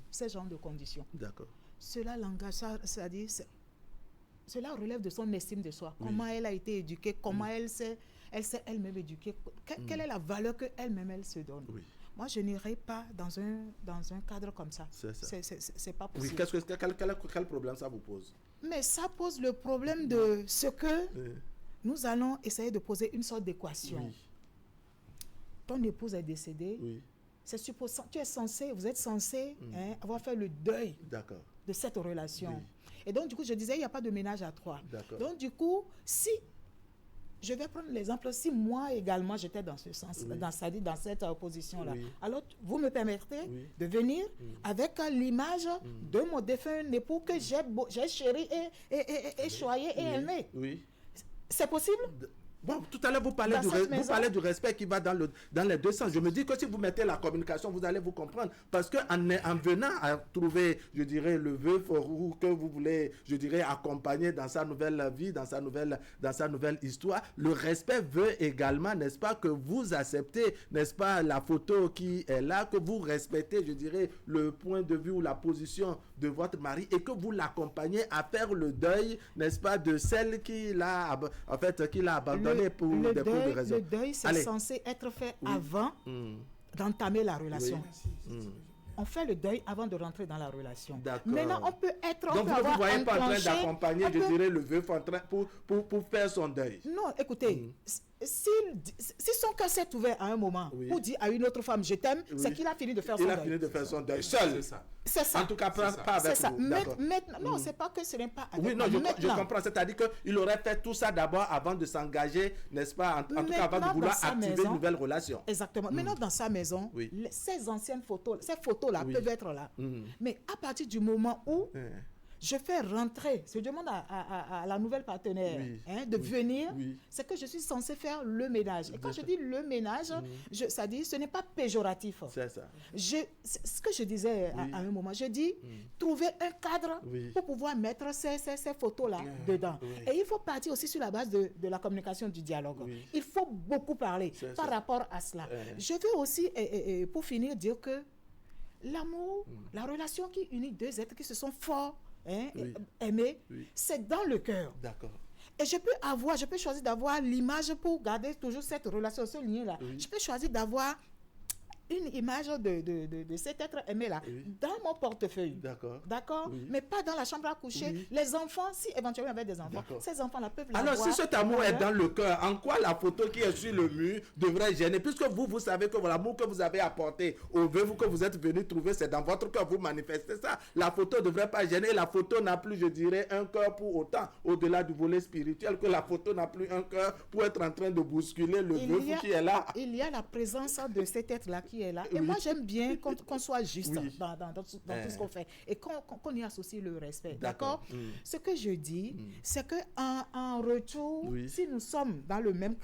ce genre de conditions. Cela l'engage, c'est-à-dire, cela relève de son estime de soi. Comment elle a été éduquée, comment elle s'est elle-même éduquée, quelle est la valeur qu'elle-même elle se donne. Moi, je n'irai pas dans un cadre comme ça. C'est pas possible. Quel problème ça vous pose? Mais ça pose le problème de ce que nous allons essayer de poser une sorte d'équation. Ton épouse est décédée. C'est supposé, vous êtes censé avoir fait le deuil de cette relation. Et donc, du coup, je disais, il n'y a pas de ménage à trois. Donc, du coup, si je vais prendre l'exemple, si moi également j'étais dans ce sens, dans cette position-là. Alors, vous me permettrez de venir avec l'image de mon défunt époux que j'ai chéri et choyé et aimé. C'est possible? Bon, tout à l'heure, vous parlez du respect qui va dans les deux sens. Je me dis que si vous mettez la communication, vous allez vous comprendre. Parce qu'en venant à trouver, je dirais, le veuf ou que vous voulez, je dirais, accompagner dans sa nouvelle vie, dans sa nouvelle histoire, le respect veut également, n'est-ce pas, que vous acceptez, n'est-ce pas, la photo qui est là, que vous respectez, je dirais, le point de vue ou la position de votre mari et que vous l'accompagnez à faire le deuil, n'est-ce pas, de celle qui l'a abandonné. Le deuil, c'est censé être fait avant d'entamer la relation. On fait le deuil avant de rentrer dans la relation. Maintenant, on peut être... Donc, vous ne voyez pas en train d'accompagner, je dirais, le veuf pour faire son deuil. Non, écoutez, si son cœur s'est ouvert à un moment pour dire à une autre femme, je t'aime, c'est qu'il a fini de faire son deuil. Il a fini de faire son deuil seul. C'est ça. En tout cas, pas avec vous. Maintenant, non, c'est pas que ce n'est pas avec vous. Oui, non, je comprends. C'est-à-dire qu'il aurait fait tout ça d'abord avant de s'engager, n'est-ce pas, en tout cas, avant de vouloir activer une nouvelle relation. Exactement. Maintenant, dans sa maison, ces anciennes photos, ces photos-là peuvent être là. Mais à partir du moment où je fais rentrer, je demande à la nouvelle partenaire de venir, c'est que je suis censée faire le ménage. Et quand je dis le ménage, ça dit, ce n'est pas péjoratif. C'est ça. Ce que je disais à un moment, je dis, trouver un cadre pour pouvoir mettre ces photos-là dedans. Et il faut partir aussi sur la base de la communication, du dialogue. Il faut beaucoup parler par rapport à cela. Je veux aussi, pour finir, dire que l'amour, la relation qui unit deux êtres qui se sont forts, aimés, c'est dans le cœur. D'accord. Et je peux choisir d'avoir l'image pour garder toujours cette relation, ce lien-là. Je peux choisir d'avoir une image de cet être aimé-là dans mon portefeuille. D'accord. Mais pas dans la chambre à coucher. Les enfants, si éventuellement il y avait des enfants, ces enfants-là peuvent l'avoir. Alors, si cet amour est dans le cœur, en quoi la photo qui est sur le mur devrait gêner? Puisque vous savez que l'amour que vous avez apporté au veuve que vous êtes venu trouver, c'est dans votre cœur, vous manifestez ça. La photo ne devrait pas gêner. La photo n'a plus, je dirais, un cœur pour autant, au-delà du volet spirituel, que la photo n'a plus un cœur pour être en train de bousculer le veuve qui est là. Il y a la présence de cet être-là qui est là. Et moi, j'aime bien qu'on soit juste dans tout ce qu'on fait et qu'on y associe le respect. D'accord. Ce que je dis, c'est qu'en retour, si nous sommes dans le même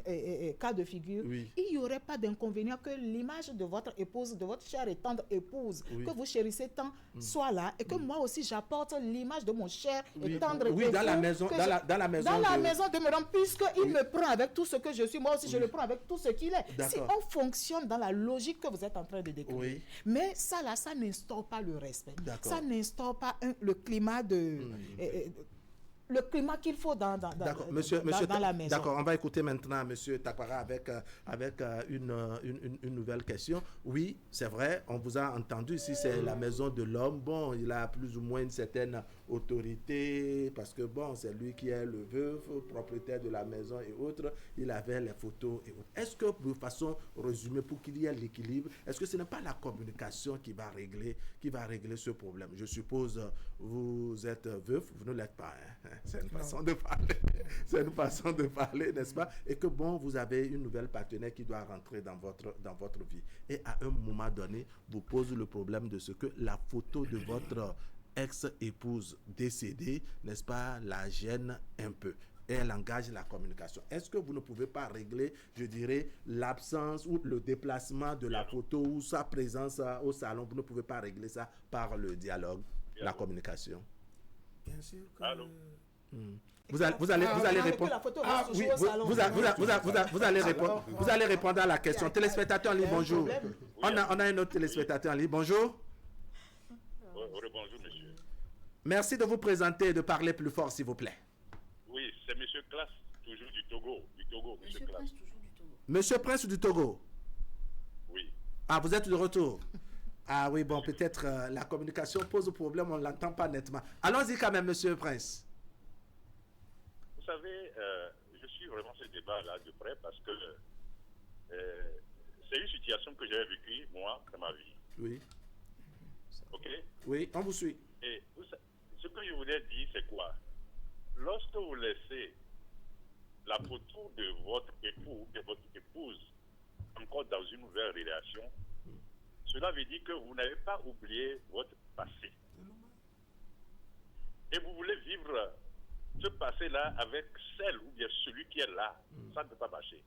cas de figure, il n'y aurait pas d'inconvénient que l'image de votre épouse, de votre chère et tendre épouse, que vous chérissez tant, soit là et que moi aussi, j'apporte l'image de mon cher et tendre époux. Oui, dans la maison. Dans la maison demeurant, puisqu'il me prend avec tout ce que je suis, moi aussi, je le prends avec tout ce qu'il est. Si on fonctionne dans la logique que vous êtes en train de décrire. Mais ça n'instaure pas le respect. Ça n'instaure pas le climat le climat qu'il faut dans la maison. D'accord, on va écouter maintenant M. Takpara avec une nouvelle question. Oui, c'est vrai, on vous a entendu, si c'est la maison de l'homme, bon, il a plus ou moins une certaine autorité, parce que bon, c'est lui qui est le veuf, propriétaire de la maison et autres, il avait les photos et autres. Est-ce que, de façon résumée, pour qu'il y ait l'équilibre, est-ce que ce n'est pas la communication qui va régler ce problème? Je suppose, vous êtes veuf, vous ne l'êtes pas, hein? C'est une façon de parler. C'est une façon de parler, n'est-ce pas? Et que bon, vous avez une nouvelle partenaire qui doit rentrer dans votre vie. Et à un moment donné, vous pose le problème de ce que la photo de votre ex-épouse décédée, n'est-ce pas, la gêne un peu. Et elle engage la communication. Est-ce que vous ne pouvez pas régler, je dirais, l'absence ou le déplacement de la photo ou sa présence au salon? Vous ne pouvez pas régler ça par le dialogue, la communication? Bien sûr que... Allô? Vous allez répondre. Vous allez répondre à la question. Téléspectateur en ligne, bonjour. On a un autre téléspectateur en ligne. Bonjour. Bonjour, monsieur. Merci de vous présenter et de parler plus fort, s'il vous plaît. Oui, c'est monsieur Classe, toujours du Togo. Monsieur Classe. Monsieur Prince du Togo. Oui. Ah, vous êtes de retour. Ah oui, bon, peut-être la communication pose problème, on ne l'entend pas nettement. Allons-y quand même, monsieur Prince. Vous savez, je suis vraiment ce débat-là de près parce que c'est une situation que j'ai vécue, moi, dans ma vie. Oui. OK? Oui, on vous suit. Et ce que je voulais dire, c'est quoi? Lorsque vous laissez la photo de votre époux, de votre épouse, encore dans une nouvelle relation, cela veut dire que vous n'avez pas oublié votre passé. Et vous voulez vivre ce passé-là avec celle ou bien celui qui est là. Ça ne peut pas marcher.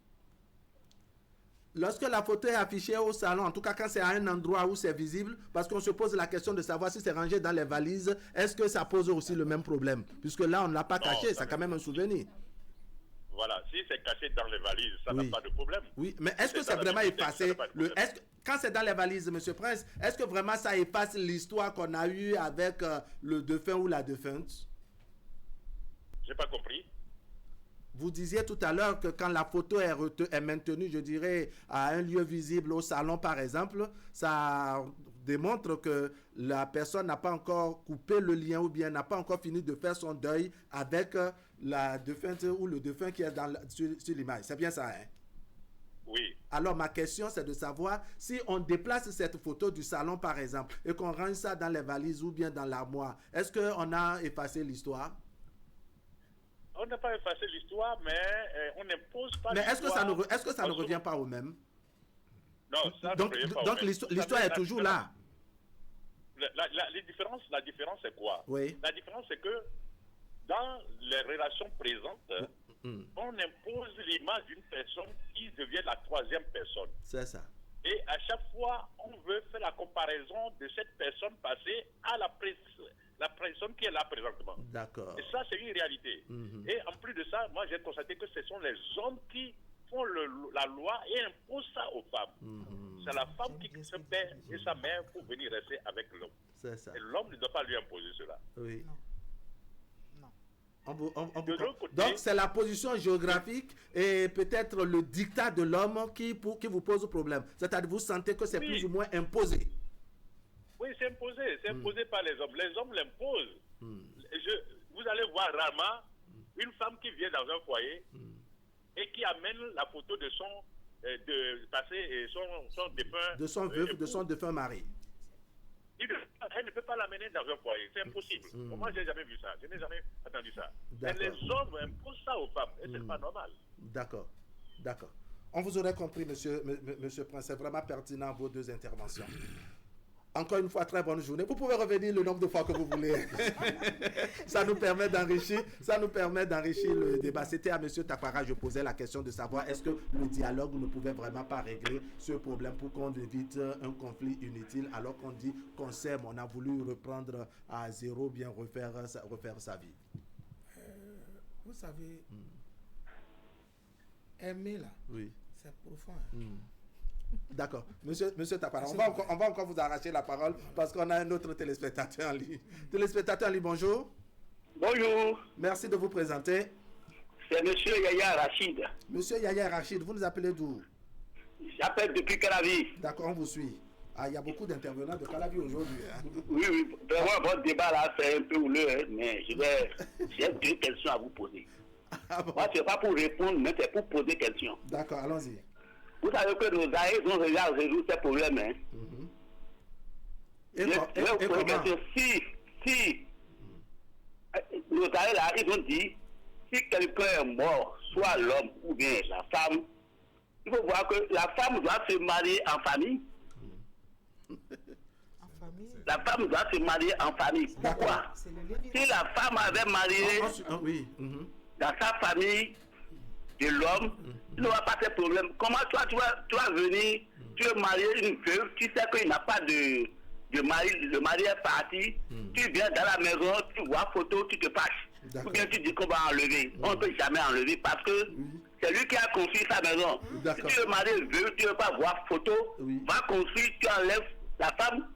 Lorsque la photo est affichée au salon, en tout cas quand c'est à un endroit où c'est visible, parce qu'on se pose la question de savoir si c'est rangé dans les valises, est-ce que ça pose aussi le même problème? Puisque là, on ne l'a pas caché, c'est quand même un souvenir. Voilà, si c'est caché dans les valises, ça n'a pas de problème. Oui, mais est-ce que c'est vraiment effacé? Quand c'est dans les valises, M. Prince, est-ce que vraiment ça efface l'histoire qu'on a eue avec le défunt ou la défunte? J'ai pas compris. Vous disiez tout à l'heure que quand la photo est maintenue, je dirais, à un lieu visible, au salon par exemple, ça démontre que la personne n'a pas encore coupé le lien ou bien n'a pas encore fini de faire son deuil avec la défunte ou le défunt qui est sur l'image. C'est bien ça, hein? Oui. Alors ma question, c'est de savoir si on déplace cette photo du salon par exemple et qu'on range ça dans les valises ou bien dans l'armoire, est-ce qu'on a effacé l'histoire? On n'a pas effacé l'histoire, mais on n'impose pas. Mais est-ce que ça ne revient pas au même? Non, ça donc, ne revient pas donc au même. l'histoire est toujours là. La différence, c'est quoi? Oui. La différence, c'est que dans les relations présentes, on impose l'image d'une personne qui devient la troisième personne. C'est ça. Et à chaque fois, on veut faire la comparaison de cette personne passée à la personne qui est là présentement. D'accord. Et ça, c'est une réalité. Et en plus de ça, moi, j'ai constaté que ce sont les hommes qui font la loi et imposent ça aux femmes. C'est la femme qui se paie et sa mère pour venir rester avec l'homme. C'est ça. Et l'homme ne doit pas lui imposer cela. Oui. Non. Donc, c'est la position géographique et peut-être le dictat de l'homme qui vous pose problème. C'est-à-dire vous sentez que c'est plus ou moins imposé. Oui, c'est imposé. C'est imposé par les hommes. Les hommes l'imposent. Vous allez voir rarement une femme qui vient dans un foyer et qui amène la photo de son passé et son défunt. De son veuf, de son défunt mari. Elle ne peut pas l'amener dans un foyer. C'est impossible. Moi, je n'ai jamais vu ça. Je n'ai jamais entendu ça. Mais les hommes imposent ça aux femmes. Et ce n'est pas normal. D'accord. D'accord. On vous aurait compris, monsieur Prince. C'est vraiment pertinent, vos deux interventions. Encore une fois, très bonne journée. Vous pouvez revenir le nombre de fois que vous voulez. Ça nous permet d'enrichir le débat. C'était à M. Tapara, je posais la question de savoir est-ce que le dialogue ne pouvait vraiment pas régler ce problème pour qu'on évite un conflit inutile alors qu'on dit qu'on s'aime, on a voulu reprendre à zéro, bien refaire sa vie. Vous savez, aimer là, oui, c'est profond. D'accord. Monsieur Tapara, on va encore vous arracher la parole parce qu'on a un autre téléspectateur en ligne. Téléspectateur en ligne, bonjour. Bonjour. Merci de vous présenter. C'est monsieur Yaya Rachid. Monsieur Yaya Rachid, vous nous appelez d'où? J'appelle depuis Calavi. D'accord, on vous suit. Ah, il y a beaucoup d'intervenants de Calavi aujourd'hui. Hein? Oui, vraiment, votre débat là, c'est un peu houleux, hein, mais j'ai deux questions à vous poser. Ah bon? Moi, ce n'est pas pour répondre, mais c'est pour poser des questions. D'accord, allons-y. Vous savez que nos aïeux ont déjà résolu ces problèmes. Hein? Et comment? Si nos aïeux là, ils ont dit, si quelqu'un est mort, soit l'homme ou bien la femme, il faut voir que la femme doit se marier en famille. La femme doit se marier en famille. Pourquoi? Si la femme avait marié dans sa famille de l'homme, il n'aura pas de problème. Comment toi, tu vas venir, tu veux marier une veuve, tu sais qu'il n'a pas de mari, le mari est parti, tu viens dans la maison, tu vois photo, tu te fâches. Ou bien tu dis qu'on va enlever. On ne peut jamais enlever parce que c'est lui qui a construit sa maison. Si tu veux marier une veuve, tu ne veux pas voir photo, va construire, tu enlèves la femme.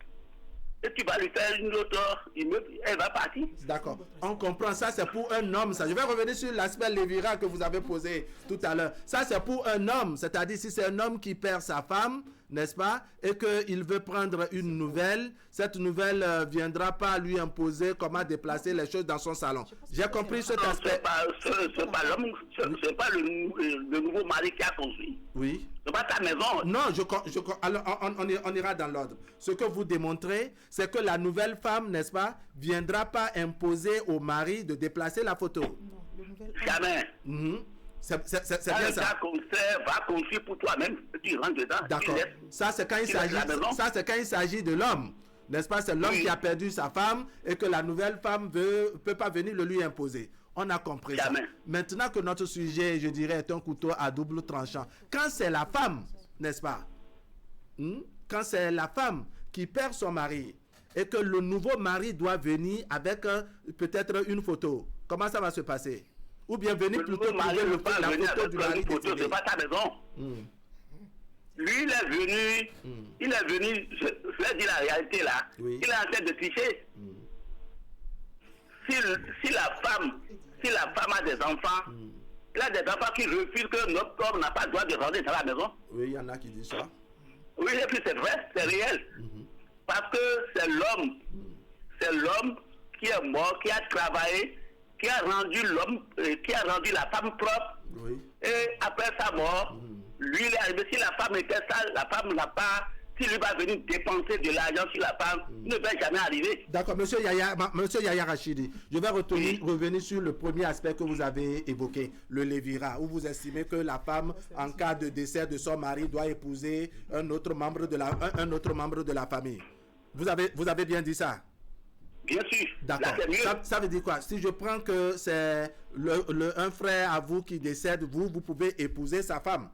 Et tu vas lui faire une autre immeuble, elle va partir. D'accord. On comprend ça, c'est pour un homme. Ça. Je vais revenir sur l'aspect lévira que vous avez posé tout à l'heure. Ça, c'est pour un homme. C'est-à-dire, si c'est un homme qui perd sa femme, n'est-ce pas, et qu'il veut prendre une nouvelle, cette nouvelle viendra pas lui imposer comment déplacer les choses dans son salon. J'ai compris cet aspect. C'est pas l'homme, c'est pas le nouveau mari qui a construit. Oui. C'est pas ta maison. Non, alors on ira dans l'ordre. Ce que vous démontrez, c'est que la nouvelle femme, n'est-ce pas, viendra pas imposer au mari de déplacer la photo. Jamais. C'est bien ça. Va construire pour toi-même, tu rentres dedans. D'accord. Ça, c'est quand il s'agit de l'homme. N'est-ce pas? C'est l'homme qui a perdu sa femme et que la nouvelle femme ne peut pas venir le lui imposer. On a compris ça. Maintenant que notre sujet, je dirais, est un couteau à double tranchant. Quand c'est la femme, n'est-ce pas? Quand c'est la femme qui perd son mari et que le nouveau mari doit venir avec peut-être une photo, comment ça va se passer? Ou bien venir plutôt trouver la photo du mari décédé. C'est pas ta maison. Lui, il est venu, je vais dire la réalité là, il est en train de tricher. Si la femme a des enfants, il a des enfants qui refusent que notre homme n'a pas le droit de rentrer dans la maison. Oui, il y en a qui disent ça. Oui, et puis c'est vrai, c'est réel. Parce que c'est l'homme qui est mort, qui a travaillé, qui a rendu la femme propre. Oui. Et après sa mort, lui, il est arrivé. Si la femme était sale, la femme n'a pas. Si lui va venir dépenser de l'argent sur la femme, il ne va jamais arriver. D'accord, monsieur Yaya Rachidi, je vais revenir sur le premier aspect que vous avez évoqué, le lévirat, où vous estimez que la femme, en cas de décès de son mari, doit épouser un autre membre de la famille. Vous avez bien dit ça? Bien sûr. D'accord. Ça veut dire quoi? Si je prends que c'est un frère à vous qui décède, vous pouvez épouser sa femme.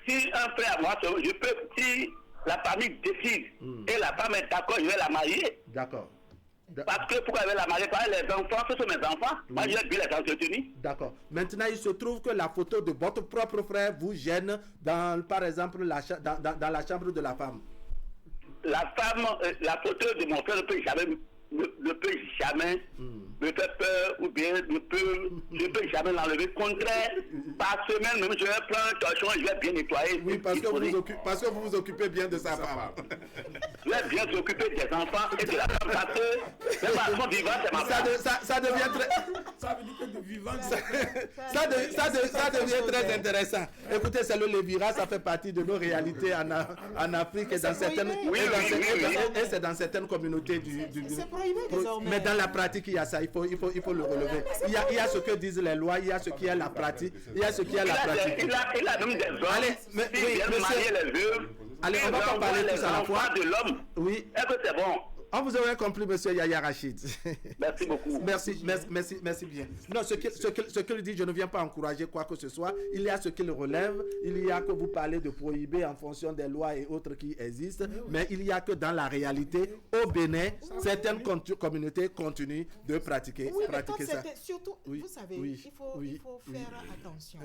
Si un frère à moi, si la famille décide et la femme est d'accord, je vais la marier. D'accord. Parce que pourquoi je vais la marier? Parce que les enfants, ce sont mes enfants. Moi, je vais bien les entretenir. D'accord. Maintenant, il se trouve que la photo de votre propre frère vous gêne dans, par exemple, dans la chambre de la femme. La photo de mon frère ne peut jamais me faire peur ou bien ne peut jamais l'enlever. Contraire, par semaine, même je vais prendre un torchon, je vais bien nettoyer. Oui, parce que vous vous occupez bien de sa femme. Je vais bien s'occuper des enfants et de la femme parce que même à son vivant, c'est ma femme. Ça devient très... Ça veut dire que de vivant, ça devient très intéressant. Écoutez, c'est le lévirat, ça fait partie de nos réalités en Afrique et dans certaines... Et c'est dans certaines communautés du mais dans la pratique, il y a ça, il faut le relever. Il y a ce que disent les lois, il y a ce qui est la pratique, il y a ce qui est la pratique. Il a même des hommes. Allez, allez, on va pas parler tous à la fois. De l'homme. Oui. Est-ce que c'est bon? On vous aurait compris, monsieur Yaya Rachid. Merci beaucoup. Merci bien. Non, ce qu'il dit, je ne viens pas encourager quoi que ce soit. Il y a ce qu'il relève. Il y a que vous parlez de prohiber en fonction des lois et autres qui existent. Mais il y a que dans la réalité, au Bénin, certaines communautés continuent de pratiquer ça. Surtout, vous savez, il faut faire attention.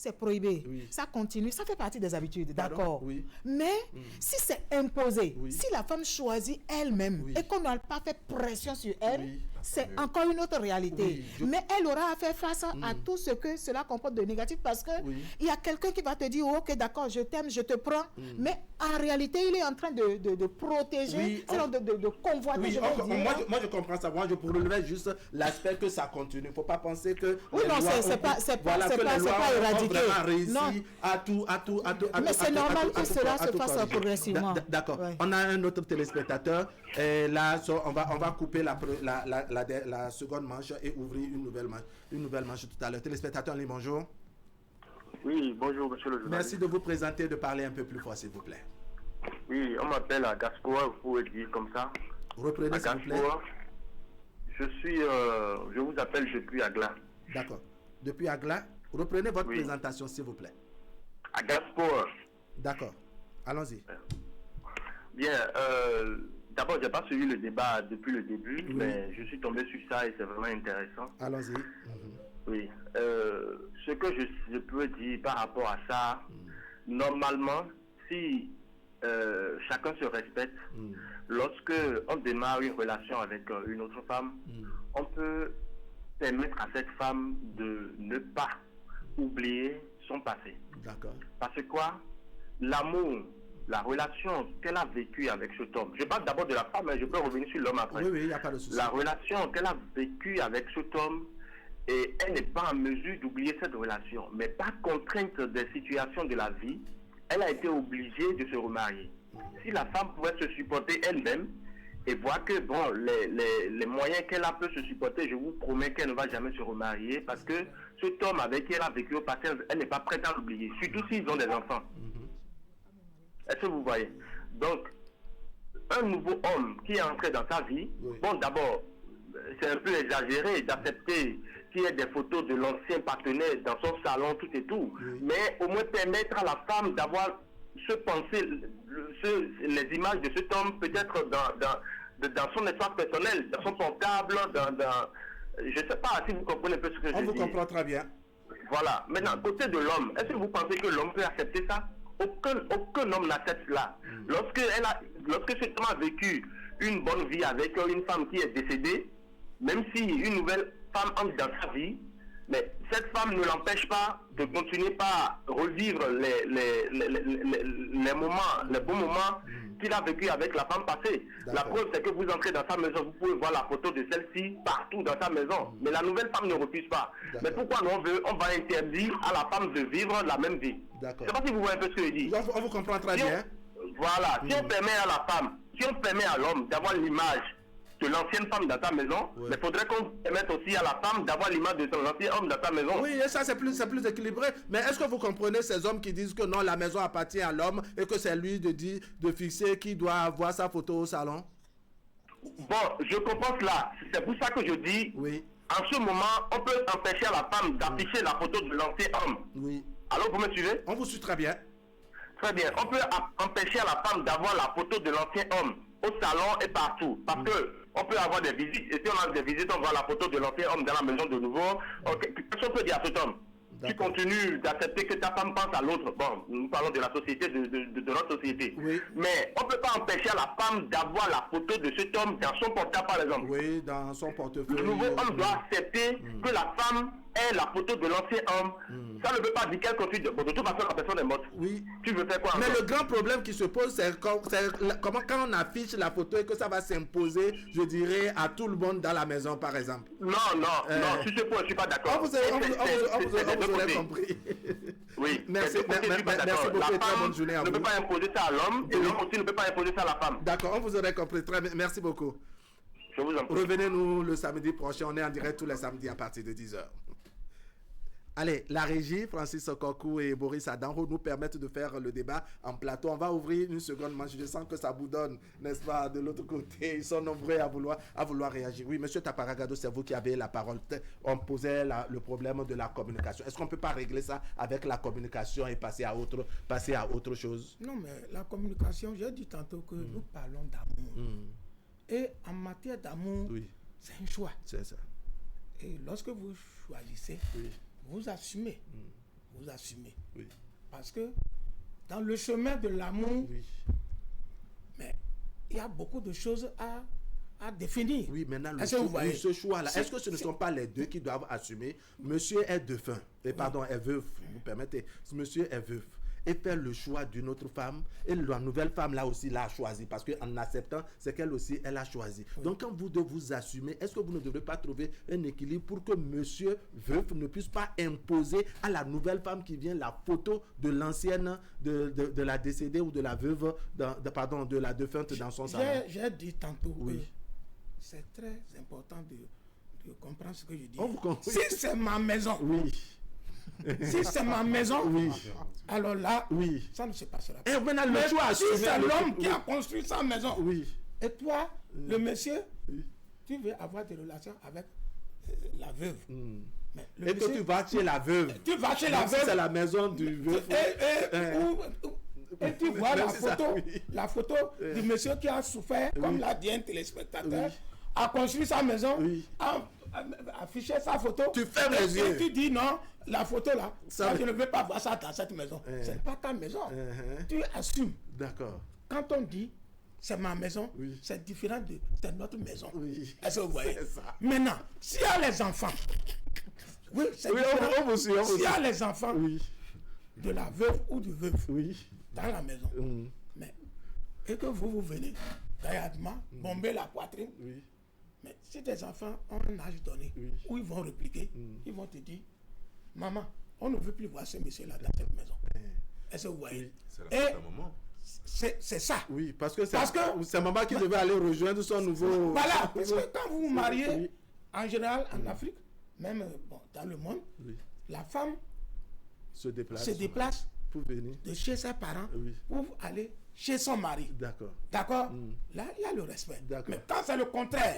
C'est prohibé. Ça continue. Ça fait partie des habitudes. D'accord. Mais si c'est imposé, si la femme choisit elle-même et qu'on n'a pas fait pression sur elle, c'est encore une autre réalité. Mais elle aura à faire face à tout ce que cela comporte de négatif parce que il y a quelqu'un qui va te dire ok, d'accord, je t'aime, je te prends. Mais en réalité, il est en train de protéger, de convoiter. Moi, je comprends ça. Moi, je pourrais juste l'aspect que ça continue. Il ne faut pas penser que c'est pas éradiqué. Réussi à tout. Mais c'est normal que cela se fasse progressivement. D'accord. On a un autre téléspectateur. Et là, on va couper la seconde manche et ouvrir une nouvelle manche tout à l'heure. Téléspectateur, bonjour. Oui, bonjour, monsieur le journaliste. Merci de vous présenter, de parler un peu plus fort, s'il vous plaît. Oui, on m'appelle Gaspoa, vous pouvez le dire comme ça. Reprenez, s'il vous plaît. Je vous appelle depuis Agla. D'accord. Depuis Agla. Reprenez votre présentation, s'il vous plaît. À Gaspoa. D'accord. Allons-y. Bien. D'abord, je n'ai pas suivi le débat depuis le début, mais je suis tombé sur ça et c'est vraiment intéressant. Allons-y. Oui. Ce que je peux dire par rapport à ça, normalement, si chacun se respecte, lorsque on démarre une relation avec une autre femme, on peut permettre à cette femme de ne pas oublier son passé. D'accord. Parce que quoi? L'amour, la relation qu'elle a vécue avec cet homme. Je parle d'abord de la femme, mais je peux revenir sur l'homme après. Oui, il n'y a pas de souci. La relation qu'elle a vécue avec cet homme, et elle n'est pas en mesure d'oublier cette relation. Mais par contrainte des situations de la vie, elle a été obligée de se remarier. Si la femme pouvait se supporter elle-même et voit que bon, les moyens qu'elle a peut se supporter, je vous promets qu'elle ne va jamais se remarier parce que cet homme avec qui elle a vécu au passé, elle n'est pas prête à l'oublier, surtout s'ils ont des enfants. Est-ce que vous voyez? Donc, un nouveau homme qui est entré dans sa vie, bon, d'abord, c'est un peu exagéré d'accepter qu'il y ait des photos de l'ancien partenaire dans son salon, tout et tout, mais au moins permettre à la femme d'avoir les images de cet homme peut-être dans son espace personnel, dans son portable, je ne sais pas si vous comprenez un peu ce que je dis. On vous comprend très bien. Voilà. Maintenant, côté de l'homme, est-ce que vous pensez que l'homme peut accepter ça? Aucun homme n'accepte cela. Lorsque cet homme a vécu une bonne vie avec une femme qui est décédée, même si une nouvelle femme entre dans sa vie, mais cette femme ne l'empêche pas de continuer par revivre les bons moments qu'il a vécu avec la femme passée. La preuve, c'est que vous entrez dans sa maison, vous pouvez voir la photo de celle-ci partout dans sa maison. Mais la nouvelle femme ne refuse pas. Mais pourquoi on va interdire à la femme de vivre la même vie? Je ne sais pas si vous voyez un peu ce que je dis. On vous comprend très bien. Voilà. Si on permet à la femme, si on permet à l'homme d'avoir l'image de l'ancienne femme dans ta maison, mais il faudrait qu'on permette aussi à la femme d'avoir l'image de son ancien homme dans ta maison. Oui, et ça c'est plus équilibré. Mais est-ce que vous comprenez ces hommes qui disent que non, la maison appartient à l'homme et que c'est lui de fixer qui doit avoir sa photo au salon? Bon, je comprends cela. C'est pour ça que je dis, en ce moment, on peut empêcher à la femme d'afficher la photo de l'ancien homme. Oui. Alors, vous me suivez? On vous suit très bien. Très bien. On peut empêcher à la femme d'avoir la photo de l'ancien homme au salon et partout. Parce que on peut avoir des visites. Et si on a des visites, on voit la photo de l'ancien homme dans la maison de nouveau. Qu'est-ce qu'on peut dire à cet homme? Tu continues d'accepter que ta femme pense à l'autre. Bon, nous parlons de la société, de notre société. Oui. Mais on ne peut pas empêcher à la femme d'avoir la photo de cet homme dans son portable, par exemple. Oui, dans son portefeuille. Le nouveau homme doit accepter que la femme ait la photo de l'ancien homme. Ça ne veut pas dire qu'elle continue de... Bon, de toute façon, la personne est morte. Oui. Tu veux faire quoi encore? Mais le grand problème qui se pose, c'est comment quand on affiche la photo et que ça va s'imposer, je dirais, à tout le monde dans la maison, par exemple. Non, sur ce point, je ne suis pas d'accord. On vous aurait compris. Oui. Merci beaucoup et très bonne journée à vous. Ne peut pas imposer ça à l'homme et l'homme aussi ne peut pas imposer ça à la femme. D'accord, on vous aurait compris. Très bien. Merci beaucoup. Je vous en prie. Revenez-nous le samedi prochain. On est en direct tous les samedis à partir de 10h. Allez, la régie, Francis Okokou et Boris Adanro nous permettent de faire le débat en plateau. On va ouvrir une seconde manche. Je sens que ça boudonne, n'est-ce pas, de l'autre côté. Ils sont nombreux à vouloir réagir. Oui, monsieur Taparagado, c'est vous qui avez la parole. On posait le problème de la communication. Est-ce qu'on ne peut pas régler ça avec la communication et passer à autre chose? Non, mais la communication, j'ai dit tantôt que nous parlons d'amour. Et en matière d'amour, c'est un choix. C'est ça. Et lorsque vous choisissez, vous assumez. Vous assumez. Oui. Parce que dans le chemin de l'amour, mais il y a beaucoup de choses à définir. Oui, maintenant, ce choix-là, est-ce que ce ne sont pas les deux qui doivent assumer? Monsieur est défunt, est veuf, vous permettez. Monsieur est veuf et faire le choix d'une autre femme, et la nouvelle femme là aussi l'a choisi, parce qu'en acceptant, c'est qu'elle aussi, elle a choisi. Donc quand vous devez vous assumer, est-ce que vous ne devrez pas trouver un équilibre pour que monsieur veuf ne puisse pas imposer à la nouvelle femme qui vient la photo de l'ancienne, de la décédée ou de la veuve, de la défunte dans son salon? J'ai dit tantôt que c'est très important de comprendre ce que je dis. Si c'est ma maison, si c'est ma maison, alors là, ça ne se passera pas. Mais si c'est l'homme qui a construit sa maison, et toi, le monsieur, tu veux avoir des relations avec la veuve. Et que tu vas chez la veuve. Tu vas chez la veuve. C'est la maison du veuve. Et tu vois la photo du monsieur qui a souffert, comme l'a dit un téléspectateur, a construit sa maison, a affiché sa photo. Tu fermes les yeux. Tu dis non, la photo là, je ne veux pas voir ça dans cette maison. Ce n'est pas ta maison. Tu assumes. D'accord. Quand on dit c'est ma maison, c'est différent de c'est notre maison. Est-ce que vous voyez? Maintenant, s'il y a les enfants, c'est différent. S'il y a les enfants de la veuve ou du veuf dans la maison, mais et que vous venez gaillardement bomber la poitrine, mais si tes enfants ont un âge donné où ils vont répliquer, ils vont te dire, maman, on ne veut plus voir ce monsieur-là dans cette maison. Est-ce que vous voyez? C'est la fête à maman. c'est ça. Oui, parce que c'est maman qui devait aller rejoindre son nouveau... Voilà, parce que quand vous vous mariez, en général, en Afrique, même dans le monde, la femme se déplace pour venir de chez ses parents pour aller chez son mari. D'accord. D'accord. Là, il y a le respect. Mais quand c'est le contraire,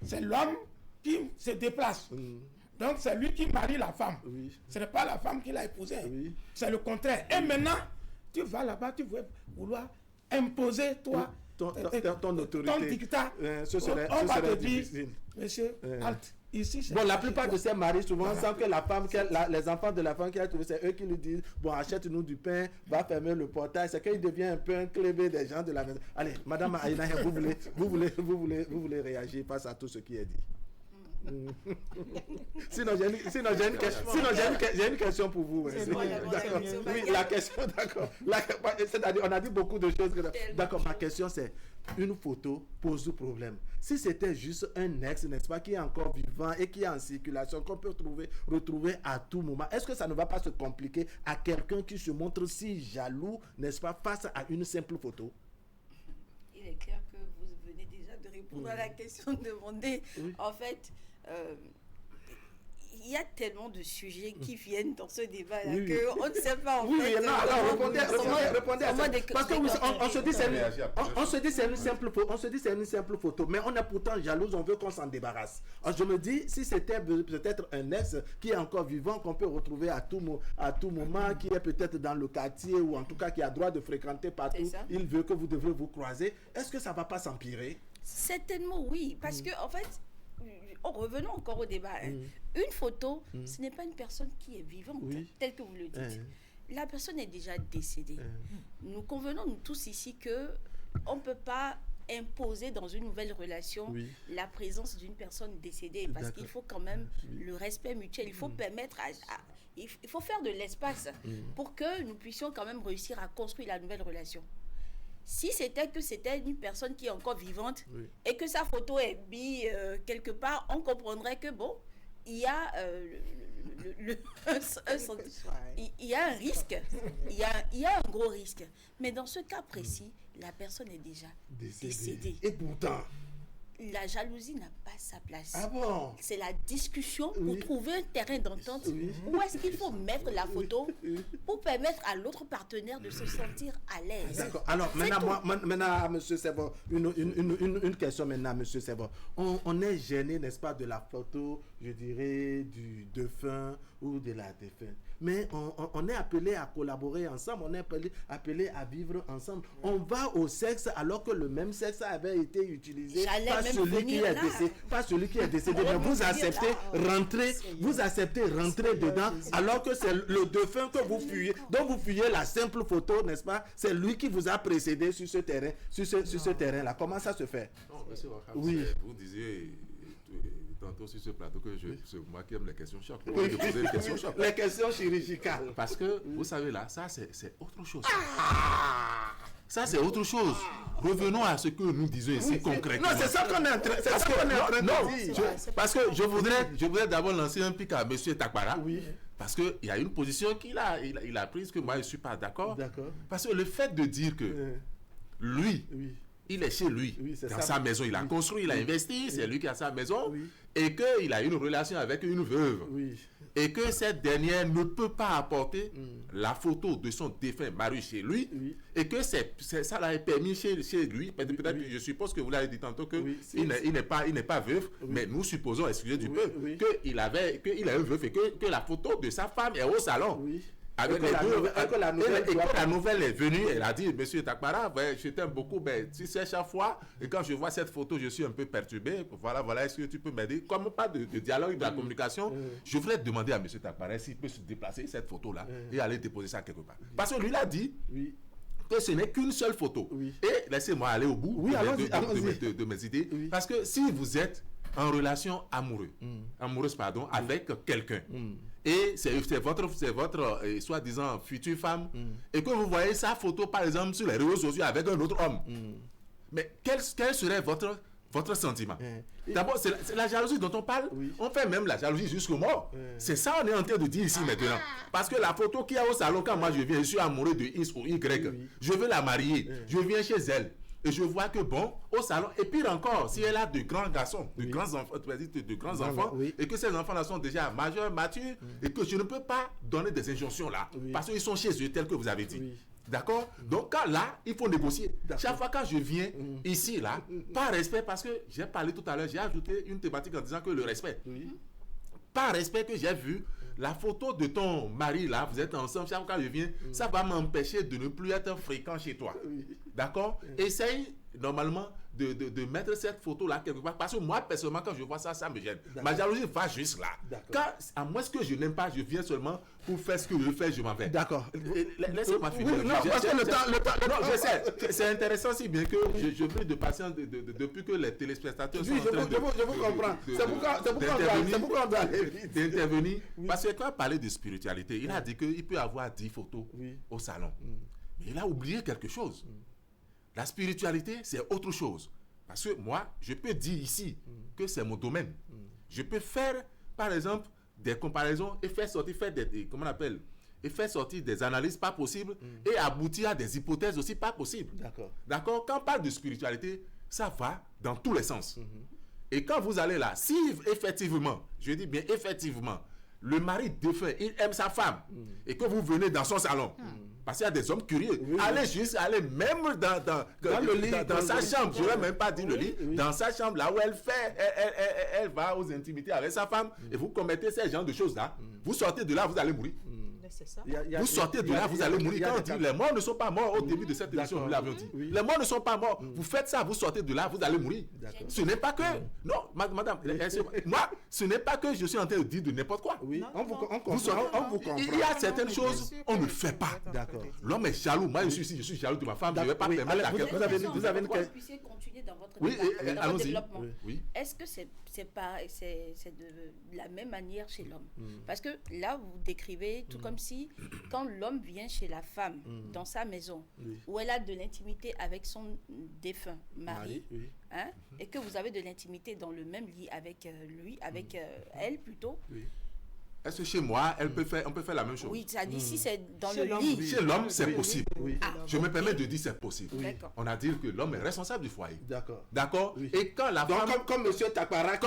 c'est l'homme qui se déplace. Donc, c'est lui qui marie la femme. Ce n'est pas la femme qui l'a épousée. C'est le contraire. Et maintenant, tu vas là-bas, tu veux vouloir imposer, toi, ton autorité. Ton dictat. On va te dire, monsieur, halte. Ici, bon, la plupart de ces maris, souvent, sans que la femme, les enfants de la femme qui a trouvé, c'est eux qui lui disent, bon, achète-nous du pain, va fermer le portail. C'est qu'il devient un peu un clébé des gens de la maison. Allez, Madame Aïna, vous voulez réagir face à tout ce qui est dit. Sinon, j'ai une question pour vous. Oui, la question, d'accord. C'est-à-dire, on a dit beaucoup de choses. D'accord, ma question, c'est une photo pose problème. Si c'était juste un ex, n'est-ce pas, qui est encore vivant et qui est en circulation, qu'on peut retrouver à tout moment, est-ce que ça ne va pas se compliquer à quelqu'un qui se montre si jaloux, n'est-ce pas, face à une simple photo? Il est clair que vous venez déjà de répondre à la question demandée. En fait, il y a tellement de sujets qui viennent dans ce débat-là qu'on ne sait pas en fait. Alors répondez à ça. Parce qu'on se dit c'est une simple photo, mais on est pourtant jalouse, on veut qu'on s'en débarrasse. Alors, je me dis, si c'était peut-être un ex qui est encore vivant, qu'on peut retrouver à tout moment, qui est peut-être dans le quartier ou en tout cas qui a droit de fréquenter partout, il veut que vous devrez vous croiser, est-ce que ça ne va pas s'empirer? Certainement oui, parce que en fait, revenons encore au débat. Une photo, ce n'est pas une personne qui est vivante, telle que vous le dites. La personne est déjà décédée. Nous convenons, nous tous ici, qu'on ne peut pas imposer dans une nouvelle relation la présence d'une personne décédée, parce qu'il faut quand même le respect mutuel. Il faut permettre il faut faire de l'espace pour que nous puissions quand même réussir à construire la nouvelle relation. Si c'était une personne qui est encore vivante et que sa photo est mise quelque part, on comprendrait que bon, il y a il y a un risque, il y a un gros risque. Mais dans ce cas précis, la personne est déjà décédée. Et pourtant, la jalousie n'a pas sa place. Ah bon? C'est la discussion pour trouver un terrain d'entente. Où est-ce qu'il faut mettre la photo pour permettre à l'autre partenaire de se sentir à l'aise. D'accord. Alors, maintenant, monsieur Servon, une question maintenant, monsieur Servon. On est gêné, n'est-ce pas, de la photo, je dirais, du défunt ou de la défunte. Mais on est appelé à collaborer ensemble, on est appelé à vivre ensemble. On va au sexe alors que le même sexe avait été utilisé par celui qui est décédé. Mais vous acceptez rentrer dedans alors que c'est le défunt que vous fuyez, dont vous fuyez la simple photo, n'est-ce pas? C'est lui qui vous a précédé sur ce terrain, ce terrain-là. Comment ça se fait? Non, monsieur Wakam, vous disiez tantôt sur ce plateau que c'est moi qui aime les questions chocs. Les questions chirurgicales. Parce que, vous savez là, ça c'est autre chose. Ça c'est autre chose. Revenons à ce que nous disons ici concrètement. Non, c'est ça qu'on est en train de dire. Parce que je voudrais d'abord lancer un pic à M. Takbara. Parce qu'il y a une position qu'il a prise que moi je ne suis pas d'accord. Parce que le fait de dire que lui, il est chez lui, dans sa maison, il a construit, il a investi, c'est lui qui a sa maison, et qu'il a une relation avec une veuve, et que cette dernière ne peut pas apporter la photo de son défunt mari chez lui, et que ça l'a permis chez lui, peut-être je suppose que vous l'avez dit tantôt qu'il n'est pas veuf, mais nous supposons, excusez du peu, qu'il a un veuf et que la photo de sa femme est au salon. Avec la nouvelle est venue, elle a dit, monsieur Takbara, je t'aime beaucoup, mais tu sais, chaque fois, et quand je vois cette photo, je suis un peu perturbé. Voilà, est-ce que tu peux m'aider? Comme pas de dialogue, de la communication, je voudrais demander à monsieur Takbara s'il peut se déplacer cette photo-là et aller déposer ça quelque part. Parce que lui, il a dit que ce n'est qu'une seule photo. Et laissez-moi aller au bout de mes idées. Parce que si vous êtes en relation amoureuse avec quelqu'un, et c'est votre soi-disant future femme, et que vous voyez sa photo par exemple sur les réseaux sociaux avec un autre homme, mais quelle serait votre votre sentiment. D'abord, c'est la jalousie dont on parle. On fait même la jalousie jusqu'au mort. C'est ça qu'on est en train de dire ici maintenant. Parce que la photo qu'il y a au salon, quand moi je viens, je suis amoureux de X ou Y. Je veux la marier. Je viens chez elle. Et je vois que bon, au salon, et pire encore, si elle a de grands garçons, de grands enfants, et que ces enfants-là sont déjà majeurs, matures, et que je ne peux pas donner des injonctions là, parce qu'ils sont chez eux, tels que vous avez dit. D'accord? Donc là, il faut négocier. Chaque fois quand je viens ici, là, par respect, parce que j'ai parlé tout à l'heure, j'ai ajouté une thématique en disant que le respect. Par respect que j'ai vu, la photo de ton mari, là, vous êtes ensemble, chaque fois que je viens, ça va m'empêcher de ne plus être fréquent chez toi. D'accord? Essaye, normalement, de mettre cette photo-là quelque part. Parce que moi, personnellement, quand je vois ça, ça me gêne. Ma jalousie va juste là. Quand, à moins que je n'aime pas, je viens seulement pour faire ce que je fais, je m'en vais. D'accord. Laissez-moi finir. Non, parce que le temps... Non, je sais. C'est intéressant, si bien que je prie de patience depuis que les téléspectateurs sont en train je vous comprends. C'est pourquoi on doit aller vite. D'intervenir. Parce que quand on parlait de spiritualité, il a dit qu'il peut avoir 10 photos au salon. Mais il a oublié quelque chose. La spiritualité, c'est autre chose. Parce que moi, je peux dire ici que c'est mon domaine. Je peux faire, par exemple, des comparaisons et faire sortir des analyses pas possibles et aboutir à des hypothèses aussi pas possibles. D'accord? Quand on parle de spiritualité, ça va dans tous les sens. Et quand vous allez là, si effectivement, je dis bien effectivement, le mari défunt, il aime sa femme et que vous venez dans son salon, parce qu'il y a des hommes curieux, allez même dans le lit, dans sa chambre, je ne vais même pas dire le lit, dans sa chambre là où elle va aux intimités avec sa femme et vous commettez ces genres de choses là, vous sortez de là, vous allez mourir. C'est ça. Vous sortez de là, vous allez mourir. Quand on dit les morts ne sont pas morts au début de cette émission, nous l'avions dit. Les morts ne sont pas morts. Vous faites ça, vous sortez de là, vous allez mourir. Ce n'est pas que... Non, madame, moi, ce n'est pas que je suis en train de dire de n'importe quoi. On vous comprend. Il y a certaines choses, on ne fait pas. L'homme est jaloux. Moi, je suis jaloux de ma femme. Je ne vais pas permettre à quelqu'un... Vous avez une puissiez continuer dans votre développement. Est-ce que c'est de la même manière chez l'homme? Parce que là, vous décrivez tout comme si, quand l'homme vient chez la femme, dans sa maison, où elle a de l'intimité avec son défunt mari, et que vous avez de l'intimité dans le même lit avec lui, avec elle plutôt, est-ce que chez moi, on peut faire la même chose? Oui, ça dit si c'est dans Chez le lit. Chez l'homme, c'est possible. Je me permets de dire c'est possible. On a dit que l'homme est responsable du foyer. D'accord. Et quand la femme... Comme M. Takpara.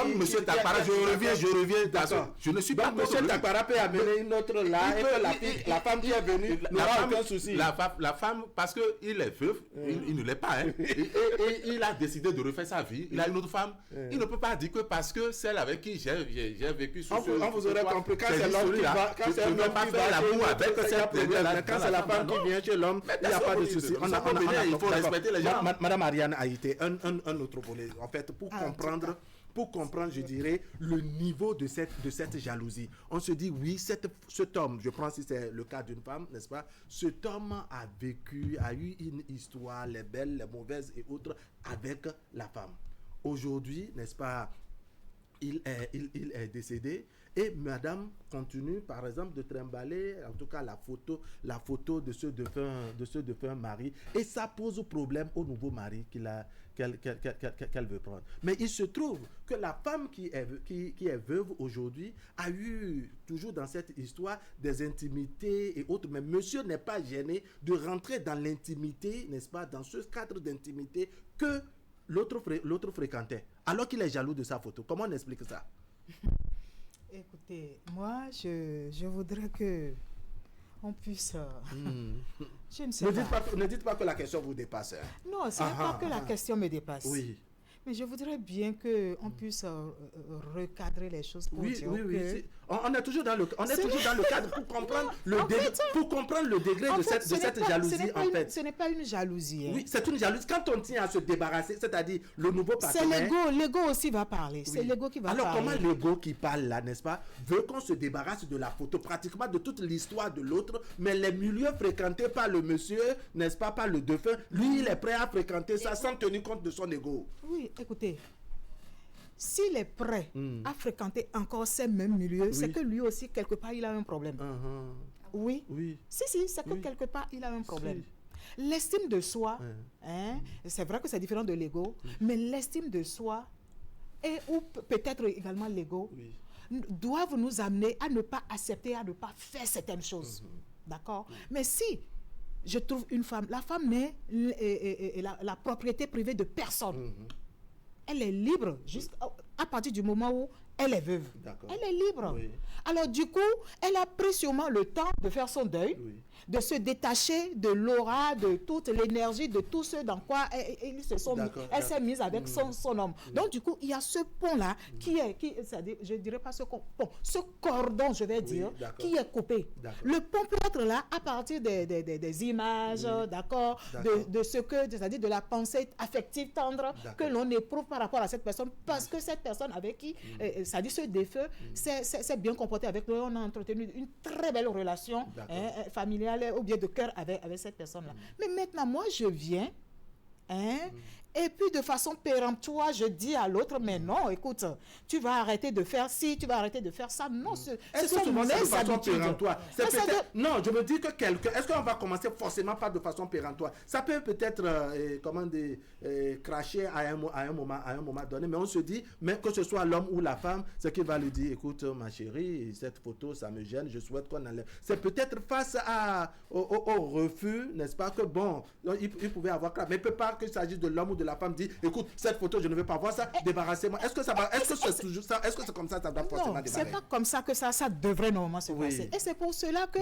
Je reviens. D'accord. Je ne suis pas... Donc, M. Takpara peut amener une autre là, et que la femme qui est venue n'aura aucun souci. La femme, parce qu'il est veuf, il ne l'est pas, et il a décidé de refaire sa vie, il a une autre femme, il ne peut pas dire que parce que celle avec qui j'ai vécu sous on vous aurait compris. Quand c'est l'homme qui va, quand c'est la femme qui vient chez l'homme, il n'y a pas de souci. Il faut respecter les gens. Madame Ariane Haïté, un autre volet, en fait, pour comprendre, je dirais, le niveau de cette jalousie. On se dit, oui, cet homme, je prends si c'est le cas d'une femme, n'est-ce pas, cet homme a eu une histoire, les belles, les mauvaises et autres, avec la femme. Aujourd'hui, n'est-ce pas, il est décédé. Et madame continue, par exemple, de trimballer, en tout cas, la photo de ce défunt mari. Et ça pose problème au nouveau mari qu'elle veut prendre. Mais il se trouve que la femme qui est veuve aujourd'hui a eu, toujours dans cette histoire, des intimités et autres. Mais monsieur n'est pas gêné de rentrer dans l'intimité, n'est-ce pas, dans ce cadre d'intimité que l'autre fréquentait, alors qu'il est jaloux de sa photo. Comment on explique ça? Écoutez, moi, je voudrais que on puisse... Je ne sais pas. Ne dites pas que la question vous dépasse. Hein. Non, ce n'est pas que la question me dépasse. Oui. Mais je voudrais bien qu'on puisse recadrer les choses pour dire que... On est toujours dans le cadre pour comprendre le degré de cette jalousie, en fait. Ce n'est pas une jalousie. Hein. Oui, c'est une jalousie. Quand on tient à se débarrasser, c'est-à-dire le nouveau partenaire... C'est l'ego aussi va parler. Oui. C'est l'ego qui va parler. Alors, comment l'ego qui parle là, n'est-ce pas, veut qu'on se débarrasse de la photo, pratiquement de toute l'histoire de l'autre, mais les milieux fréquentés par le monsieur, n'est-ce pas, par le défunt, lui, il est prêt à fréquenter ça sans tenir compte de son ego. Oui, écoutez, s'il est prêt à fréquenter encore ces mêmes milieux, c'est que lui aussi, quelque part, il a un problème. Oui. Si, c'est que quelque part, il a un problème. L'estime de soi, hein, c'est vrai que c'est différent de l'ego, mais l'estime de soi, et ou peut-être également l'ego, doivent nous amener à ne pas accepter, à ne pas faire certaines choses. D'accord? Mais si je trouve une femme, la femme n'est la propriété privée de personne. Elle est libre à partir du moment où elle est veuve. Elle est libre. Oui. Alors du coup, elle a pris sûrement le temps de faire son deuil, de se détacher de l'aura, de toute l'énergie, de tout ce dans quoi elle s'est mise avec son homme. Donc du coup, il y a ce pont-là c'est-à-dire, je dirais pas ce pont, ce cordon, je vais dire, qui est coupé. Le pont peut être là à partir des images, d'accord, de ce que, c'est-à-dire de la pensée affective tendre que l'on éprouve par rapport à cette personne, parce que cette personne avec qui, c'est-à-dire ce défunt, s'est bien comporté avec nous, on a entretenu une très belle relation familiale ou bien de cœur avec cette personne-là. Mais maintenant, moi, je viens, et puis de façon péremptoire, je dis à l'autre, mais non, écoute, tu vas arrêter de faire ci, tu vas arrêter de faire ça. Non, ce sont mes habitudes. Non, je me dis que quelqu'un, est-ce qu'on va commencer forcément pas de façon péremptoire? Ça peut peut-être, cracher à un moment donné, mais on se dit, mais que ce soit l'homme ou la femme, c'est qu'il va lui dire, écoute, ma chérie, cette photo, ça me gêne, je souhaite qu'on enlève. C'est peut-être face au refus, n'est-ce pas, que bon, il pouvait avoir clair, mais il ne peut pas qu'il s'agisse de l'homme ou de la femme dit, écoute, cette photo, je ne veux pas voir ça, débarrassez-moi. Est-ce que ça va, est-ce que c'est toujours ça, est-ce que c'est comme ça doit forcément démarrer? C'est pas comme ça que ça devrait normalement se passer. Et c'est pour cela que,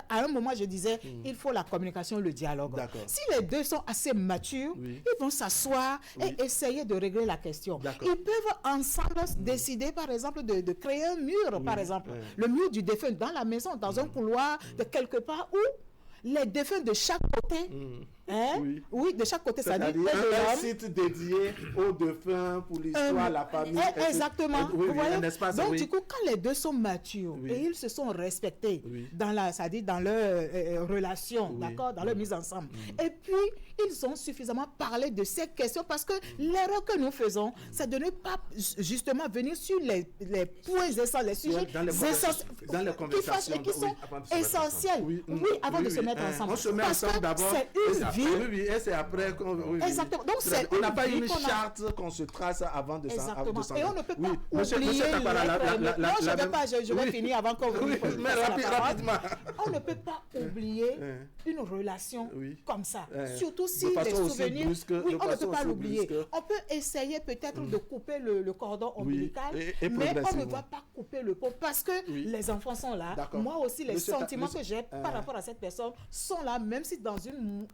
à un moment, je disais, il faut la communication, le dialogue. Si les deux sont assez matures, ils vont s'asseoir et essayer de régler la question. Ils peuvent ensemble décider, par exemple, de créer un mur, par exemple, le mur du défunt dans la maison, dans un couloir, de quelque part où les défunts de chaque côté, de chaque côté, ça dit un site dédié aux défunts pour l'histoire, la famille. Exactement. Vous voyez? Donc, du coup, quand les deux sont matures et ils se sont respectés dans leur relation, d'accord, dans leur mise ensemble, et puis ils ont suffisamment parlé de ces questions, parce que l'erreur que nous faisons, c'est de ne pas justement venir sur les points essentiels, les sujets dans les conversations qui sont essentiels, avant de se mettre ensemble. On se met ensemble d'abord. C'est une vie. Et c'est après qu'on... Exactement. Donc, on n'a pas une charte qu'on se trace avant de s'en... Exactement. Et on ne peut pas oublier... Non, je vais finir avant qu'on... Mais rapidement. On ne peut pas oublier une relation comme ça. Surtout si les souvenirs... on ne peut pas l'oublier. On peut essayer peut-être de couper le cordon ombilical, mais on ne va pas couper le pont, parce que les enfants sont là. Moi aussi, les sentiments que j'ai par rapport à cette personne sont là, même si dans une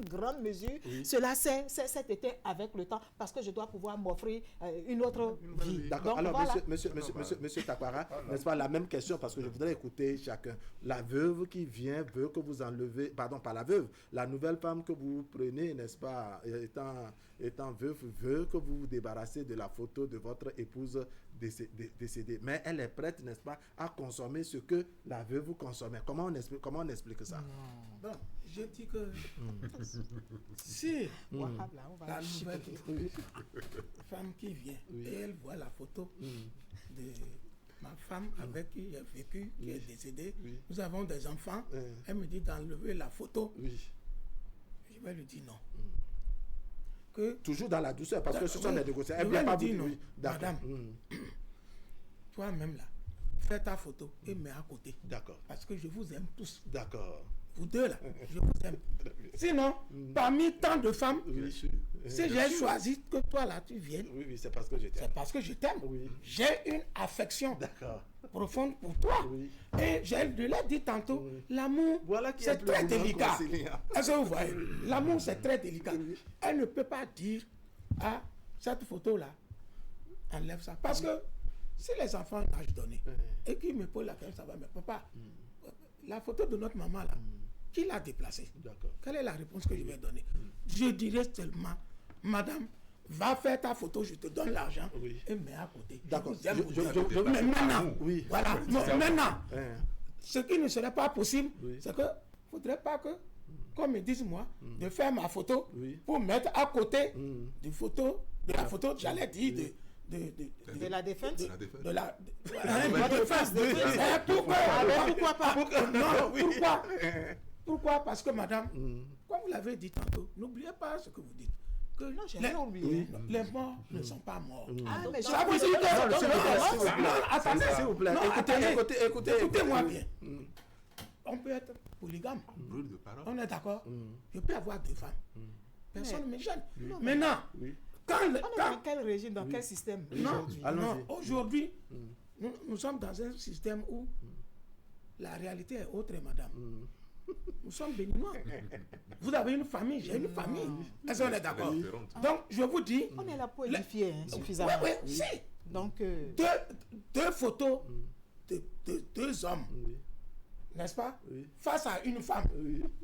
grande mesure, cela s'est été avec le temps, parce que je dois pouvoir m'offrir une autre vie. D'accord. Alors, monsieur Takwara, n'est-ce pas, la même question, parce que je voudrais écouter chacun. La veuve qui vient veut que vous enlevez, pardon, pas la veuve, la nouvelle femme que vous prenez, n'est-ce pas, étant veuve, veut que vous vous débarrassez de la photo de votre épouse décédée. Mais elle est prête, n'est-ce pas, à consommer ce que la veuve vous consommait. Comment on explique ça? Bon, je dis que si la nouvelle femme qui vient et elle voit la photo de ma femme avec qui j'ai vécu, qui est décédée, nous avons des enfants, elle me dit d'enlever la photo, je vais lui dire non. Toujours dans la douceur, parce que ce sont des négociations. Elle vient pas vous dire non. Madame, toi-même là, fais ta photo et mets à côté. D'accord. Parce que je vous aime tous. D'accord. Vous deux là, je vous aime. Sinon, parmi tant de femmes, si j'ai choisi que toi là tu viennes, c'est parce que je t'aime. C'est parce que je t'aime. J'ai une affection profonde pour toi. Et je l'ai dit tantôt, l'amour, c'est très délicat. Est-ce que vous voyez? L'amour, c'est très délicat. Elle ne peut pas dire, ah, cette photo là, enlève ça. Parce que si les enfants l'âge donné et qu'ils me posent la question, ça va, mais papa, la photo de notre maman là, qui l'a déplacée? Quelle est la réponse que je vais donner? Je dirais seulement, madame, va faire ta photo, je te donne l'argent et mets à côté. D'accord. Mais maintenant, voilà. Maintenant, ce qui ne serait pas possible, c'est que il ne faudrait pas que, qu'on me dise moi, de faire ma photo pour mettre à côté de la photo, j'allais dire, de la défunte, de la défense. Pourquoi pas? Pourquoi? Parce que madame, comme vous l'avez dit tantôt, n'oubliez pas ce que vous dites. Que non, j'ai rien oublié. Les morts ne sont pas morts. Ah, mais ça veut dire que... Attendez, s'il vous plaît. Écoutez-moi bien. On peut être polygame. On est d'accord? Je peux avoir 2 femmes. Personne ne me gêne. Maintenant, on est dans quel régime, dans quel système? Non, aujourd'hui, nous sommes dans un système où la réalité est autre, madame. Nous sommes béninois. Vous avez une famille, j'ai une famille. Est-ce qu'on est d'accord? Donc, je vous dis... On est là pour édifier suffisamment. Oui, si. Donc... Deux photos de 2 hommes, n'est-ce pas? Face à une femme.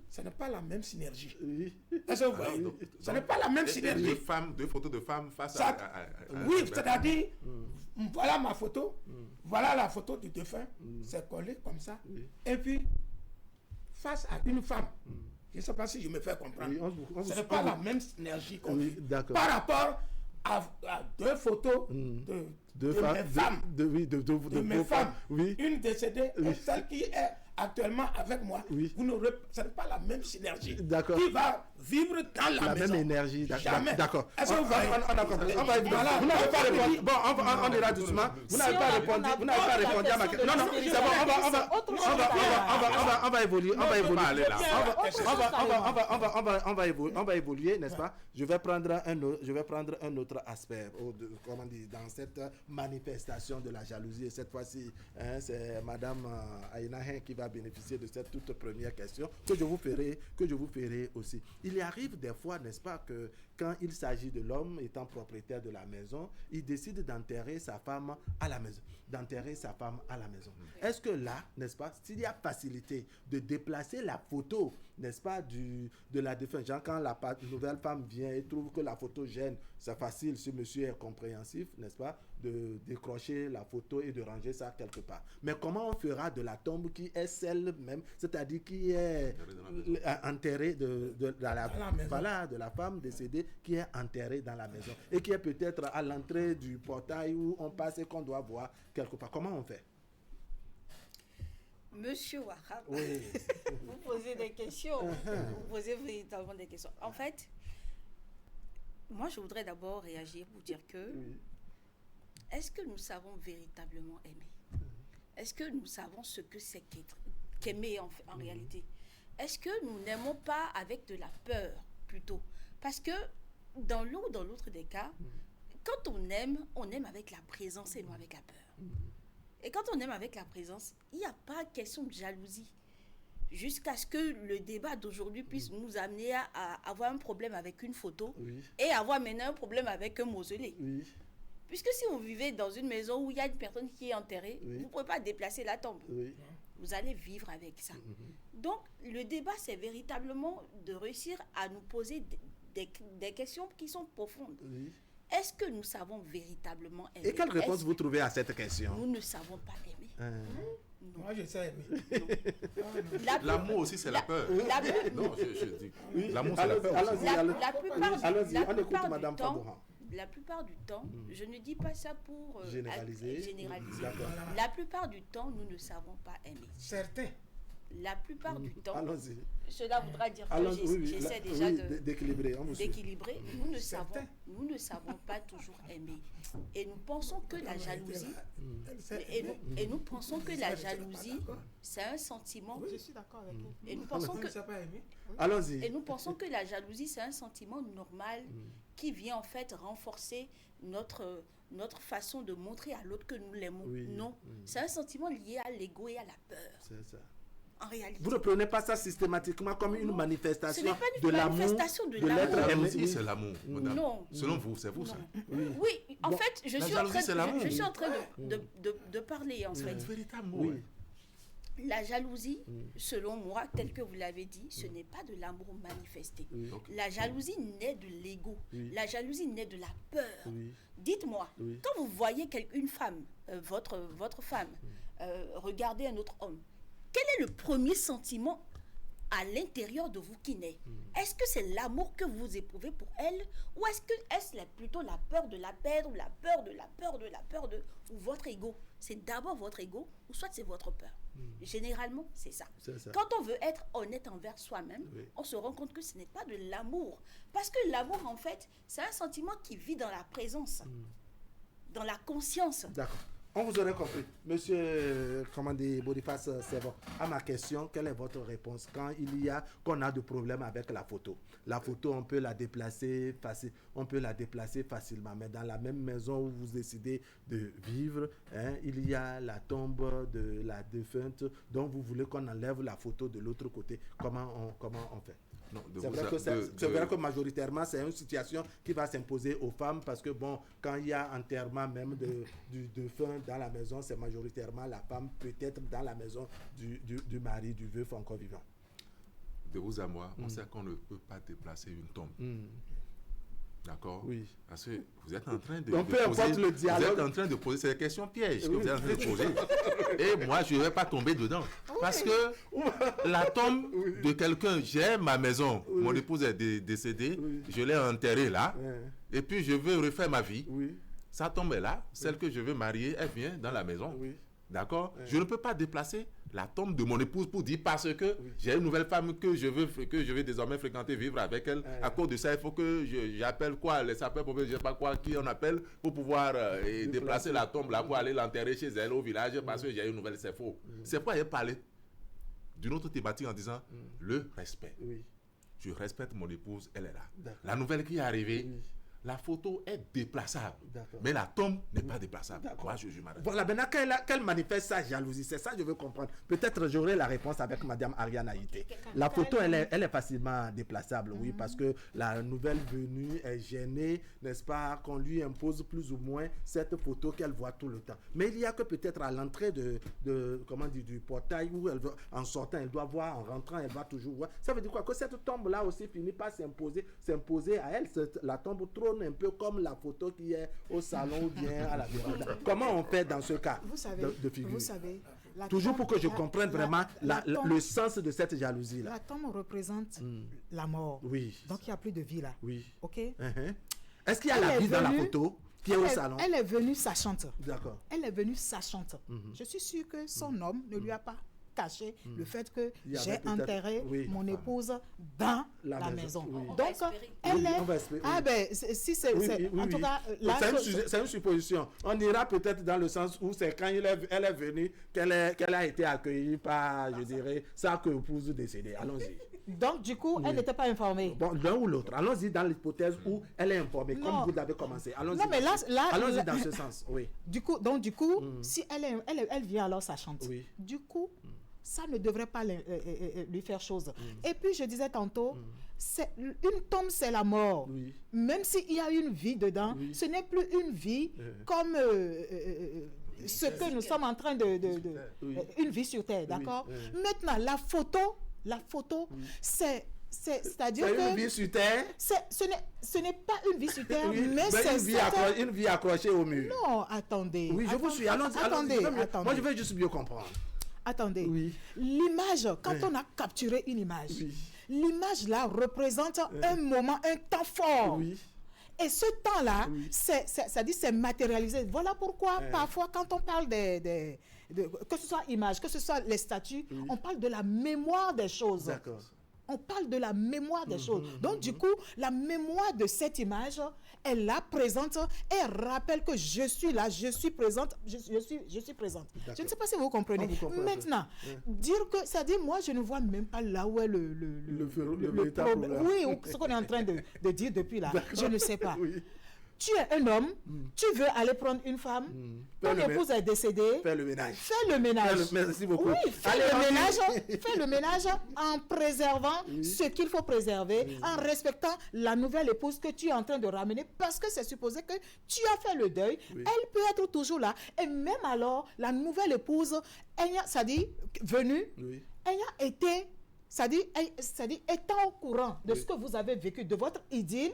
Ce n'est pas la même synergie. Est-ce que vous voyez? Ce n'est pas la même synergie. 2 photos de femmes face à oui, c'est-à-dire, voilà ma photo, voilà la photo du défunt, c'est collé comme ça. Et puis, face à une femme, je ne sais pas si je me fais comprendre, ce n'est pas la même synergie qu'on vit. Par rapport à 2 photos de mes femmes, de mes femmes, une décédée et celle qui est actuellement avec moi, ce n'est pas la même synergie qui va vivre dans la maison. Même énergie. Jamais. D'accord. Est-ce que on a compris. On va voilà. Vous n'avez pas répondu. Bon, on ira doucement. Vous n'avez pas répondu. Vous n'avez pas répondu à ma question. Non, c'est bon. On va évoluer. On va évoluer, n'est-ce pas? Je vais prendre un autre aspect. Comment dire, dans cette manifestation de la jalousie. Et cette fois-ci, c'est Madame Aïna qui va bénéficier de cette toute première question que je vous ferai aussi. Il arrive des fois, n'est-ce pas, que quand il s'agit de l'homme étant propriétaire de la maison, il décide d'enterrer sa femme à la maison. Est-ce que là, n'est-ce pas, s'il y a facilité de déplacer la photo, n'est-ce pas, de la défunte, genre quand la nouvelle femme vient et trouve que la photo gêne, c'est facile, si monsieur est compréhensif, n'est-ce pas, de décrocher la photo et de ranger ça quelque part. Mais comment on fera de la tombe qui est celle même, c'est-à-dire qui est enterrée de la femme décédée, qui est enterrée dans la maison et qui est peut-être à l'entrée du portail où on passe et qu'on doit voir quelque part. Comment on fait? Monsieur Wahab, oui. Vous posez des questions. Vous posez véritablement des questions. En fait, moi, je voudrais d'abord réagir pour dire que est-ce que nous savons véritablement aimer? Est-ce que nous savons ce que c'est qu'aimer en réalité? Est-ce que nous n'aimons pas avec de la peur plutôt? Parce que dans l'un ou dans l'autre des cas, quand on aime avec la présence et non avec la peur. Et quand on aime avec la présence, il n'y a pas question de jalousie. Jusqu'à ce que le débat d'aujourd'hui puisse nous amener à avoir un problème avec une photo et avoir maintenant un problème avec un mausolée. Puisque si vous vivez dans une maison où il y a une personne qui est enterrée, vous ne pouvez pas déplacer la tombe. Vous allez vivre avec ça. Donc, le débat, c'est véritablement de réussir à nous poser des questions qui sont profondes. Est-ce que nous savons véritablement aimer? Et quelle réponse vous trouvez à cette question? Nous ne savons pas aimer. Moi, je sais aimer. L'amour aussi, c'est la peur. Non, je dis. L'amour, c'est la peur. Allons-y, on écoute Madame Faboran. La plupart du temps, je ne dis pas ça pour généraliser. La plupart du temps, nous ne savons pas aimer. Certains. La plupart du temps, allons-y. Cela voudra dire que j'essaie déjà d'équilibrer. Nous ne savons pas toujours aimer. Et nous pensons que la jalousie, et nous pensons que la jalousie, c'est un sentiment. Je suis d'accord avec vous. Et nous pensons que allons-y. Et nous pensons que la jalousie, c'est un sentiment normal qui vient en fait renforcer notre façon de montrer à l'autre que nous l'aimons. Non, c'est un sentiment lié à l'ego et à la peur. C'est ça. En réalité. Vous ne prenez pas ça systématiquement comme une manifestation de l'amour, de l'être aimé. C'est l'amour, madame. Non. Selon vous, c'est vous ça? Oui, en fait, je suis en train de parler en fait. Oui. La jalousie, selon moi, tel que vous l'avez dit, ce n'est pas de l'amour manifesté. La jalousie naît de l'ego. La jalousie naît de la peur. Dites-moi, quand vous voyez une femme, votre femme, regarder un autre homme, quel est le premier sentiment à l'intérieur de vous qui naît. Est-ce que c'est l'amour que vous éprouvez pour elle, ou est-ce plutôt la peur de la perdre, ou la peur de ou votre ego? C'est d'abord votre ego, ou soit c'est votre peur. Généralement, c'est ça. Quand on veut être honnête envers soi-même, on se rend compte que ce n'est pas de l'amour. Parce que l'amour, en fait, c'est un sentiment qui vit dans la présence, dans la conscience. D'accord. On vous aurait compris. Monsieur Boniface Servon, à ma question, quelle est votre réponse quand qu'on a de problèmes avec la photo? La photo, on peut la déplacer facilement, mais dans la même maison où vous décidez de vivre, il y a la tombe de la défunte, donc vous voulez qu'on enlève la photo de l'autre côté. Comment on fait? C'est vrai que majoritairement, c'est une situation qui va s'imposer aux femmes parce que, quand il y a enterrement même du défunt dans la maison, c'est majoritairement la femme, peut-être dans la maison du mari, du veuf encore vivant. De vous à moi, on sait qu'on ne peut pas déplacer une tombe. D'accord? Oui. Parce que vous êtes en train de poser, c'est des questions pièges que vous êtes en train de poser. Et moi, je ne vais pas tomber dedans. Parce que la tombe de quelqu'un, j'ai ma maison, mon épouse est décédée, je l'ai enterrée là, et puis je veux refaire ma vie. Sa tombe est là, celle que je veux marier, elle vient dans la maison. D'accord? Je ne peux pas déplacer la tombe de mon épouse pour dire parce que j'ai une nouvelle femme que je veux désormais fréquenter, vivre avec elle. À cause de ça, il faut que j'appelle les sapeurs-pompiers, je ne sais pas quoi, qui on appelle pour pouvoir déplacer la tombe là pour aller l'enterrer chez elle au village parce que j'ai une nouvelle, c'est faux. C'est pourquoi j'ai parlé d'une autre thématique en disant le respect. Je respecte mon épouse, elle est là. La nouvelle qui est arrivée, la photo est déplaçable, mais la tombe n'est pas déplaçable. Moi, je m'arrête. Voilà, maintenant, qu'elle manifeste sa jalousie, c'est ça que je veux comprendre. Peut-être j'aurai la réponse avec Madame Ariane Haïté. La photo, elle est facilement déplaçable, oui, parce que la nouvelle venue est gênée, n'est-ce pas, qu'on lui impose plus ou moins cette photo qu'elle voit tout le temps. Mais il y a que peut-être à l'entrée du portail où elle veut, en sortant, elle doit voir, en rentrant, elle va toujours voir. Ça veut dire quoi? Que cette tombe-là aussi finit par s'imposer à elle, la tombe trône un peu comme la photo qui est au salon ou bien à la véranda. Comment on fait dans ce cas de figure? Vous savez, toujours pour que je comprenne vraiment le sens de cette jalousie-là. La tombe représente la mort. Oui. Donc il n'y a plus de vie là. Oui. OK? Est-ce qu'il y a la vie dans la photo qui est au salon? Elle est venue sachante. D'accord. Elle est venue sachante. Je suis sûre que son homme ne lui a pas caché le fait que j'ai enterré mon épouse dans la maison. Donc, elle est... si c'est... En tout cas... C'est une supposition. On ira peut-être dans le sens où c'est quand elle est venue qu'elle a été accueillie par, je dirais, sa épouse décédée. Allons-y. Donc, du coup, elle n'était pas informée. Bon, l'un ou l'autre. Allons-y dans l'hypothèse où elle est informée, comme vous l'avez commencé. Allons-y. Non, mais allons-y dans ce sens, oui. Du coup, si elle vient alors sachante, du coup, ça ne devrait pas lui faire chose. Et puis, je disais tantôt, une tombe, c'est la mort. Même s'il y a une vie dedans, ce n'est plus une vie comme ce que nous sommes en train une vie sur Terre, d'accord? Maintenant, la photo, c'est-à-dire que... une vie sur Terre? Ce n'est pas une vie sur Terre, mais c'est... Une vie accrochée au mur. Non, attendez. Oui, je vous suis. Attendez. Moi, je veux juste mieux comprendre. Attendez, l'image, quand on a capturé une image, l'image là représente un moment, un temps fort. Et ce temps-là, c'est matérialisé. Voilà pourquoi parfois quand on parle que ce soit image, que ce soit les statues, on parle de la mémoire des choses. D'accord. On parle de la mémoire des choses. Donc, du coup, la mémoire de cette image, elle la présente et rappelle que je suis là, je suis présente, je suis présente. Je ne sais pas si vous comprenez. Maintenant, dire que, c'est-à-dire, moi, je ne vois même pas là où est le problème. Oui, ce qu'on est en train de dire depuis là. Je ne sais pas. Tu es un homme, tu veux aller prendre une femme, ton épouse est décédée. Fais le ménage. Fais le ménage. Merci beaucoup. Oui, fais le ménage en préservant ce qu'il faut préserver, en respectant la nouvelle épouse que tu es en train de ramener, parce que c'est supposé que tu as fait le deuil, elle peut être toujours là. Et même alors, la nouvelle épouse, venue, ayant été, étant au courant de ce que vous avez vécu, de votre idylle,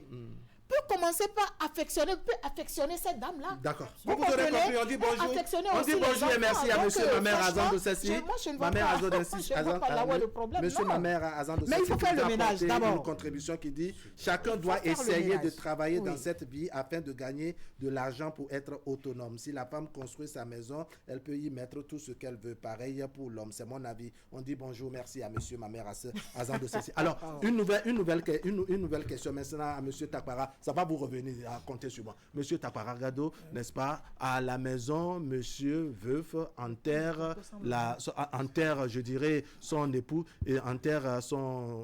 peut commencer par affectionner cette dame-là. D'accord. Vous aurez compris, on dit bonjour. On dit bonjour et merci à monsieur Mamère Azan de Ceci. Mamère Azan de Ceci. Monsieur Mamère Azan de Ceci. Mais il faut faire le ménage d'abord. Une contribution qui dit chacun doit essayer de travailler dans cette vie afin de gagner de l'argent pour être autonome. Si la femme construit sa maison, elle peut y mettre tout ce qu'elle veut. Pareil pour l'homme. C'est mon avis. On dit bonjour, merci à monsieur Mamère Azan de Ceci. Alors, une nouvelle question maintenant à monsieur Takpara. Ça va vous revenir à compter sur moi. Monsieur Takpara Gado, n'est-ce pas, à la maison, monsieur veuf enterre, je dirais, son époux et enterre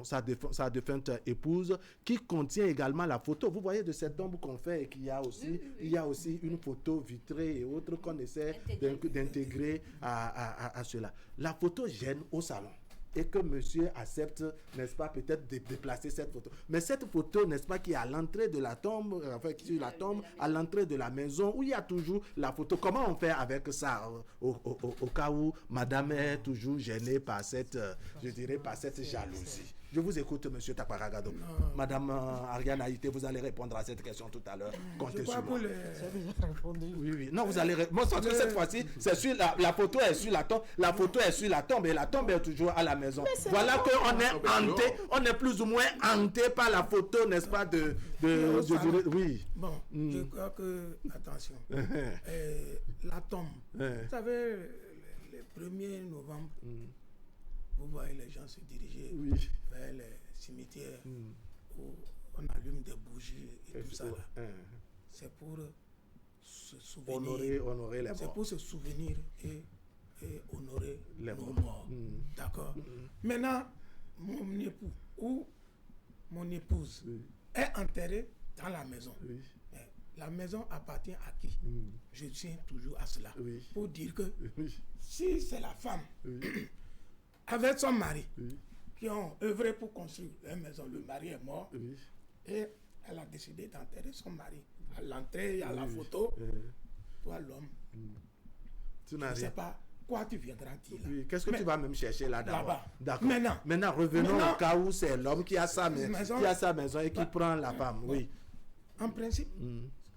sa défunte épouse qui contient également la photo. Vous voyez de cette tombe qu'on fait et qu'il y a aussi, il y a aussi une photo vitrée et autres qu'on essaie d'intégrer à cela. La photo gêne au salon. Et que monsieur accepte, n'est-ce pas, peut-être de déplacer cette photo. Mais cette photo, n'est-ce pas, qui est à l'entrée de la tombe, enfin, sur la tombe, à l'entrée de la maison, où il y a toujours la photo. Comment on fait avec ça, au cas où madame est toujours gênée par cette, je dirais, par cette jalousie? Je vous écoute, monsieur Takpara Gado. Madame Ariane Haïté, vous allez répondre à cette question tout à l'heure. Comptez sur moi. Oui. Non, vous allez répondre. Cette fois-ci, c'est sur la photo est sur la tombe. La photo est sur la tombe et la tombe est toujours à la maison. Voilà qu'on est hanté, on est plus ou moins hanté par la photo, n'est-ce pas, oui. Bon, je crois que, attention, la tombe, vous savez, le 1er novembre, vous voyez les gens se diriger vers les cimetières où on allume des bougies et tout ça. C'est pour se souvenir. Honorer les morts. C'est pour se souvenir et honorer nos morts. D'accord. Maintenant, mon époux ou mon épouse est enterrée dans la maison. Mais la maison appartient à qui? Je tiens toujours à cela. Pour dire que si c'est la femme avec son mari qui ont œuvré pour construire une maison, le mari est mort et elle a décidé d'enterrer son mari. À l'entrée, il y a la photo. Toi, l'homme, je ne sais pas quoi tu viendras dire là. Qu'est-ce que tu vas même chercher là-bas? D'accord. Maintenant, revenons au cas où c'est l'homme qui a sa maison et qui prend la femme. En principe,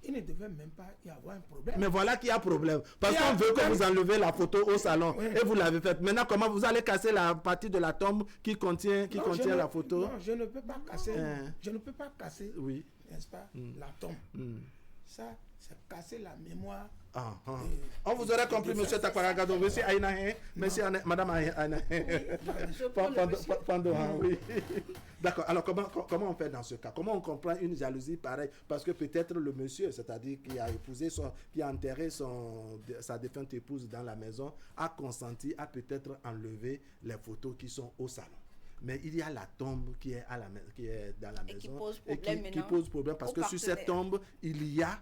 il ne devait même pas y avoir un problème. Mais voilà qu'il y a problème. Parce qu'on veut que vous enlevez la photo au salon et vous l'avez faite. Maintenant, comment vous allez casser la partie de la tombe qui contient la photo? Non, je ne peux pas casser. Je ne peux pas casser, n'est-ce pas, la tombe. Ça, c'est casser la mémoire. On vous aurait compris, monsieur Takpara Gado, monsieur Aïnahe, madame Aïnahe. Oui. D'accord. Alors, comment on fait dans ce cas? Comment on comprend une jalousie pareille? Parce que peut-être le monsieur, c'est-à-dire qui a épousé, qui a enterré sa défunte épouse dans la maison, a consenti à peut-être enlever les photos qui sont au salon. Mais il y a la tombe qui est dans la maison et qui pose problème parce que sur cette tombe, il y a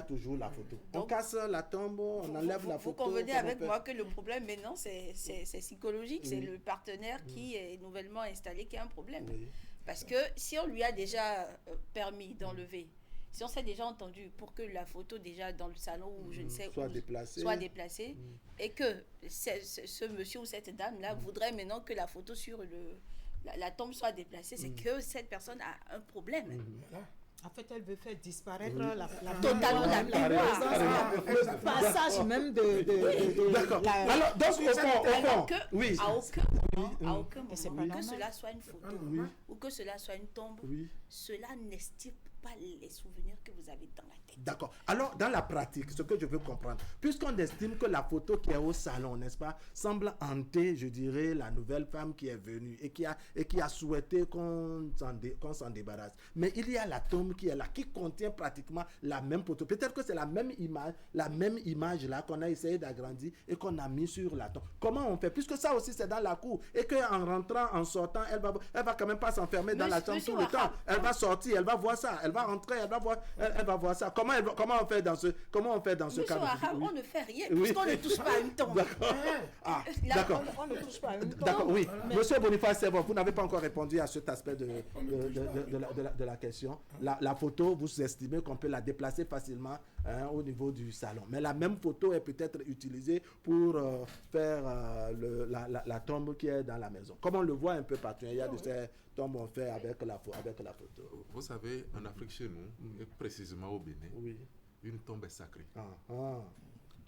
toujours la photo. Donc, on casse la tombe, on enlève la photo. Vous convenez avec moi que le problème maintenant, c'est psychologique. C'est le partenaire qui est nouvellement installé qui a un problème. Parce que si on lui a déjà permis d'enlever, si on s'est déjà entendu pour que la photo déjà dans le salon ou je ne sais soit où déplacée et que ce monsieur ou cette dame-là voudrait maintenant que la photo sur la tombe soit déplacée, c'est que cette personne a un problème. En fait, elle veut faire disparaître totalement la mémoire. Le passage même de d'accord. Alors, donc, à aucun moment, que cela soit une photo ou que cela soit une tombe, cela n'estime pas les souvenirs que vous avez dans la tête. D'accord. Alors, dans la pratique, ce que je veux comprendre, puisqu'on estime que la photo qui est au salon, n'est-ce pas, semble hanter, je dirais, la nouvelle femme qui est venue et qui a souhaité qu'on s'en débarrasse. Mais il y a la tombe qui est là, qui contient pratiquement la même photo. Peut-être que c'est la même image là qu'on a essayé d'agrandir et qu'on a mis sur la tombe. Comment on fait? Puisque ça aussi c'est dans la cour et qu'en rentrant, en sortant, elle va quand même pas s'enfermer dans la chambre tout le temps. Elle va sortir, elle va voir ça. Elle va rentrer, elle va voir ça. Comment on fait dans ce cas? On ne fait rien puisqu'on ne touche pas à une tombe. D'accord. On ne touche pas à une tombe. D'accord, oui. Monsieur Boniface, c'est bon. Vous n'avez pas encore répondu à cet aspect de la question. La photo, vous estimez qu'on peut la déplacer facilement au niveau du salon. Mais la même photo est peut-être utilisée pour faire la tombe qui est dans la maison. Comme on le voit un peu partout. Il y a de ces tombes on fait avec la photo. Vous savez, en Afrique, Afrique, chez nous, et précisément au Bénin, une tombe est sacrée.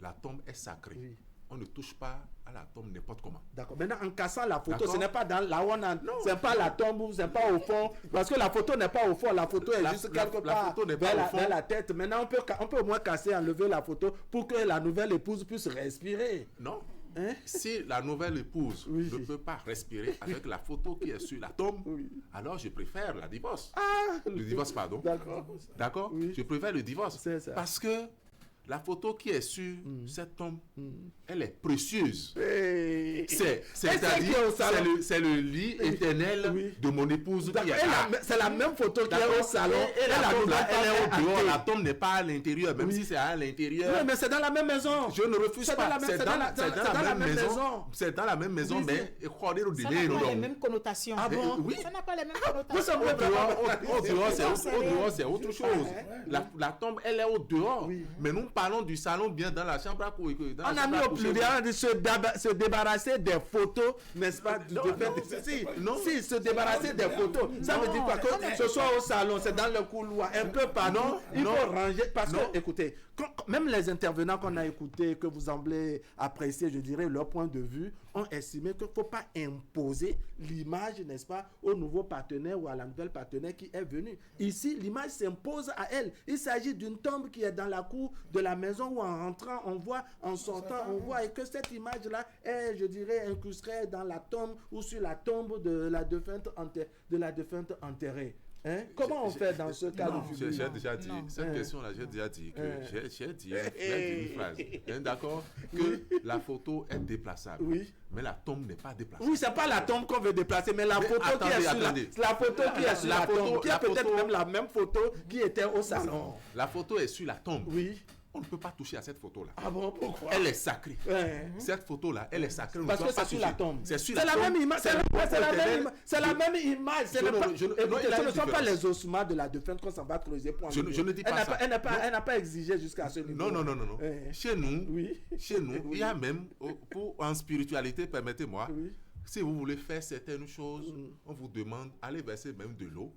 La tombe est sacrée. Oui. On ne touche pas à la tombe n'importe comment. D'accord. Maintenant, en cassant la photo, ce n'est pas dans là où on a... C'est pas la tombe, c'est pas au fond. Parce que la photo n'est pas au fond. La photo est juste quelque part vers la tête. Maintenant, on peut au moins casser, enlever la photo pour que la nouvelle épouse puisse respirer. Non. Hein? Si la nouvelle épouse ne peut pas respirer avec la photo qui est sur la tombe, alors je préfère la divorce. Le divorce, pardon. D'accord. Je préfère le divorce. C'est ça. Parce que la photo qui est sur cette tombe, elle est précieuse. C'est le lit éternel de mon épouse. C'est la même photo qui est au salon. Et la tombe, elle est au dehors. La tombe n'est pas à l'intérieur, même si c'est à l'intérieur. Oui, mais c'est dans la même maison. Je ne refuse pas. C'est dans la même maison. C'est dans la même maison, mais ça n'a pas les mêmes connotations. Ah bon? Oui. Ça n'a pas les mêmes connotations. Au dehors, c'est autre chose. La tombe, elle est au dehors. Mais nous parlons du salon, bien dans la chambre à coucher. On a mis au pluriel de se débarrasser des photos, n'est-ce pas? Si, se débarrasser des photos. Ça veut dire quoi? Que ce soit au salon, c'est dans le couloir, un peu partout. Il faut ranger. Parce que, écoutez, même les intervenants qu'on a écoutés, que vous semblez apprécier, je dirais, leur point de vue, ont estimé qu'il ne faut pas imposer l'image, n'est-ce pas, au nouveau partenaire ou à la nouvelle partenaire qui est venue. Ici, l'image s'impose à elle. Il s'agit d'une tombe qui est dans la cour de la maison où en rentrant, on voit, en sortant, on voit, et que cette image-là est, je dirais, incrustée dans la tombe ou sur la tombe de la défunte enterrée. Hein? Comment on fait dans ce cas de figure? J'ai déjà dit, cette question-là, j'ai déjà dit que j'ai dit une phrase. D'accord? Que la photo est déplaçable. Oui. Mais la tombe n'est pas déplaçable. Oui, c'est pas la tombe qu'on veut déplacer, mais la photo qui est sur la photo qui est sur la tombe, qui est peut-être même la même photo qui était au salon. La photo est sur la tombe. Oui. On ne peut pas toucher à cette photo-là. Ah bon, pourquoi? Elle est sacrée. Cette photo-là, elle est sacrée. Parce que c'est sur la tombe. C'est sur la tombe. C'est la même image. Ce ne sont pas les ossements de la défunte qu'on s'en va creuser pour en je ne dis pas ça. Elle n'a pas exigé jusqu'à ce niveau. Non. Chez nous, il y a même, en spiritualité, permettez-moi, si vous voulez faire certaines choses, on vous demande, allez verser même de l'eau.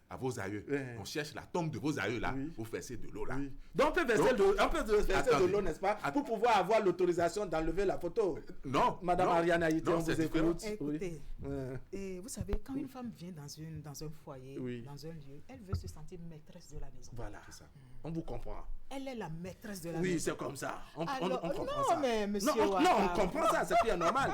À vos aïeux. On cherche la tombe de vos aïeux là, vous versez de l'eau là. Donc on peut verser de l'eau, n'est-ce pas, pour pouvoir avoir l'autorisation d'enlever la photo. Non. Madame Ariane Haïti, on vous écoute. Écoutez, et vous savez, quand une femme vient dans un foyer, dans un lieu, elle veut se sentir maîtresse de la maison. Voilà, c'est ça. On vous comprend. Elle est la maîtresse de la maison. Oui, c'est comme ça. On comprend ça. Non, mais monsieur on comprend ça, c'est bien normal.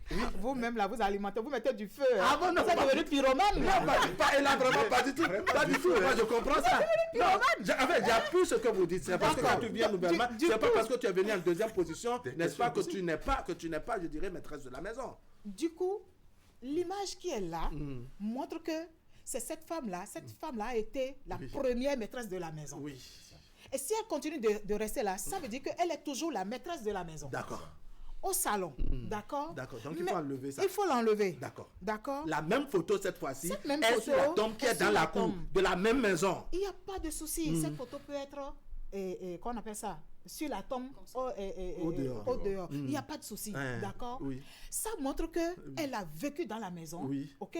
Oui. Vous-même là, vous alimentez, vous mettez du feu. Ah bon, non, vous êtes devenu pyromane. Non, pas élaborément, pas du tout. Pas du tout, moi je comprends ça. Non, j'appuie ce que vous dites. C'est parce que quand tu viens nouvellement, c'est pas parce que tu es venu en deuxième position, n'est-ce pas, que tu n'es pas, je dirais, maîtresse de la maison. Du coup, l'image qui est là montre que c'est cette femme-là a été la première maîtresse de la maison. Oui. Et si elle continue de rester là, ça veut dire qu'elle est toujours la maîtresse de la maison. D'accord. Au salon, d'accord? D'accord, donc il faut enlever ça. Il faut l'enlever. D'accord. La même photo cette fois-ci, est sur la tombe qui est dans la cour de la même maison. Il n'y a pas de souci. Cette photo peut être, qu'on appelle ça, sur la tombe au dehors. Il n'y a pas de souci, d'accord? Oui. Ça montre qu'elle a vécu dans la maison, ok?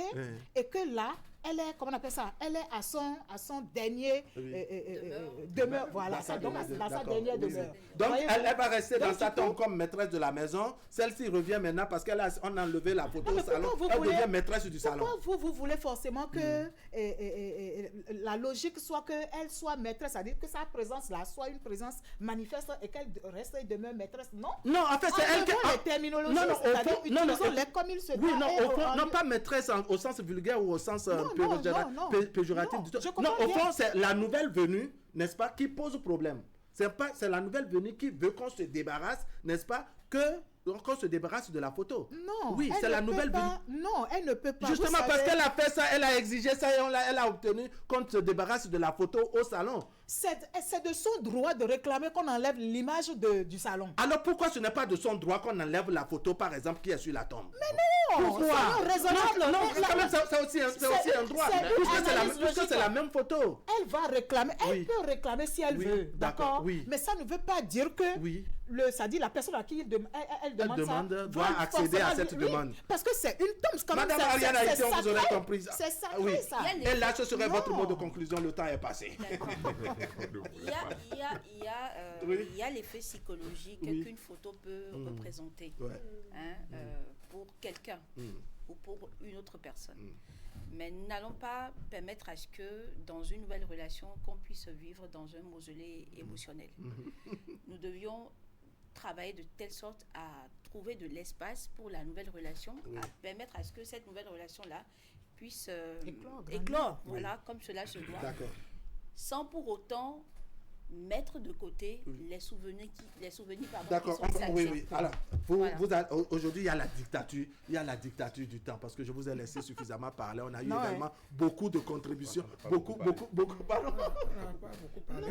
Et que là, elle est, comment on appelle ça? Elle est à son dernier demeure. Voilà, dans sa dernière demeure. Donc, elle va rester dans sa tombe comme maîtresse de la maison. Celle-ci revient maintenant parce qu'on a enlevé la photo au salon. Elle devient maîtresse du salon. Pourquoi vous voulez forcément que la logique soit qu'elle soit maîtresse, c'est-à-dire que sa présence là soit une présence manifeste et qu'elle reste et demeure maîtresse? Non. Non, en fait, c'est elle qui... les terminologies, c'est-à-dire utilisons-les comme il se doit. Oui, non, au fond, non pas maîtresse au sens vulgaire ou au sens péjoratif du tout. Non, au fond, c'est la nouvelle venue, n'est-ce pas, qui pose problème. C'est la nouvelle venue qui veut qu'on se débarrasse, n'est-ce pas, qu'on se débarrasse de la photo. Non. Oui, c'est la nouvelle venue. Non, elle ne peut pas. Justement parce qu'elle a fait ça, elle a exigé ça et elle a obtenu qu'on se débarrasse de la photo au salon. C'est de son droit de réclamer qu'on enlève l'image du salon. Alors pourquoi ce n'est pas de son droit qu'on enlève la photo, par exemple, qui est sur la tombe? Mais non. Pourquoi? Non, quand même, c'est aussi un droit. Puisque c'est la même photo. Elle va réclamer. Elle peut réclamer si elle veut. D'accord. Oui. Mais ça ne veut pas dire que ça dit la personne à qui elle demande ça doit accéder à cette demande. Parce que c'est une tombe. Madame Ariane Haïti, on vous aurait compris. C'est sacré, ça. Et là, ce serait votre mot de conclusion. Le temps est passé. Il y a l'effet psychologique qu'une photo peut représenter pour quelqu'un ou pour une autre personne. Mais nous n'allons pas permettre à ce que dans une nouvelle relation, qu'on puisse vivre dans un mausolée émotionnel. Nous devions travailler de telle sorte à trouver de l'espace pour la nouvelle relation, à permettre à ce que cette nouvelle relation-là puisse éclore, voilà, comme cela se doit, sans pour autant mettre de côté les souvenirs d'accord, oui. Alors, aujourd'hui, il y a la dictature du temps, parce que je vous ai laissé suffisamment parler. On a eu également beaucoup de contributions, beaucoup, pardon.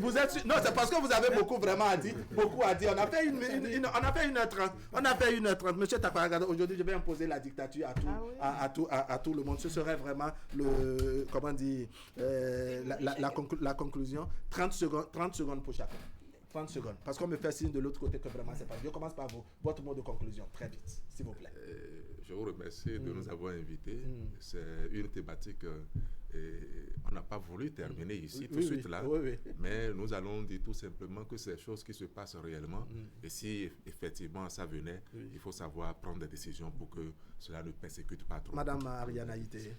Vous êtes non, c'est parce que vous avez beaucoup à dire. On a fait 1h30. On a fait 1h30. Monsieur Taparagado, aujourd'hui, je vais imposer la dictature à tout le monde. Ce serait vraiment la conclusion. 30 secondes pour chacun. 30 secondes. Parce qu'on me fait signe de l'autre côté que vraiment c'est pas. Je commence par vous. Votre mot de conclusion, très vite, s'il vous plaît. Je vous remercie de nous avoir invités. C'est une thématique on n'a pas voulu terminer ici tout de suite là. Mais nous allons dire tout simplement que c'est des choses qui se passent réellement. Et si effectivement ça venait, il faut savoir prendre des décisions pour que cela ne persécute pas trop. Madame Ariane Haïti.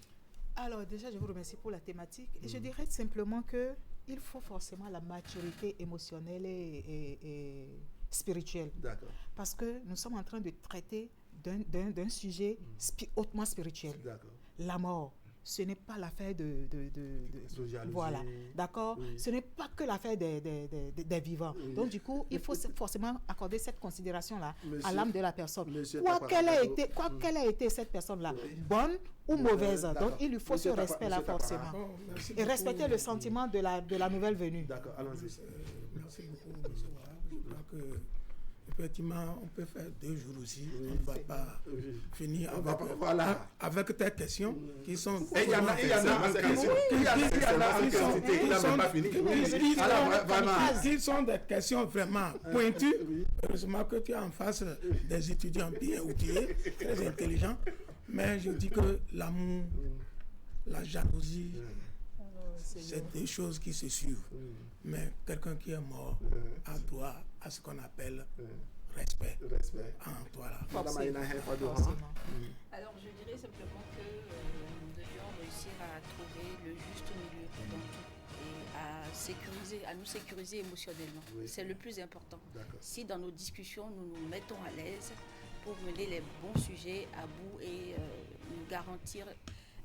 Alors déjà, je vous remercie pour la thématique. Et je dirais simplement que il faut forcément la maturité émotionnelle et spirituelle. D'accord. Parce que nous sommes en train de traiter d'un sujet hautement spirituel. D'accord. La mort, ce n'est pas l'affaire de voilà, d'accord. Ce n'est pas que l'affaire des vivants. Donc du coup, il faut forcément accorder cette considération-là à l'âme de la personne. Quoi qu'elle ait été cette personne-là, bonne ou mauvaise. Donc il lui faut ce respect-là forcément. Et respecter le sentiment de la nouvelle venue. D'accord, allons-y. Merci beaucoup, M. Wahab. Je crois que effectivement, on peut faire 2 jours aussi. On ne va pas finir avec tes questions qui sont... Et il y en a qui sont des questions vraiment pointues. Heureusement que tu es en face des étudiants bien outillés, très intelligents. Mais je dis que l'amour, la jalousie, c'est des choses qui se suivent. Mais quelqu'un qui est mort a droit à ce qu'on appelle respect. En toi là. Alors je dirais simplement que nous devions réussir à trouver le juste milieu dans tout et à nous sécuriser émotionnellement. C'est le plus important. Si dans nos discussions nous nous mettons à l'aise pour mener les bons sujets à bout et nous garantir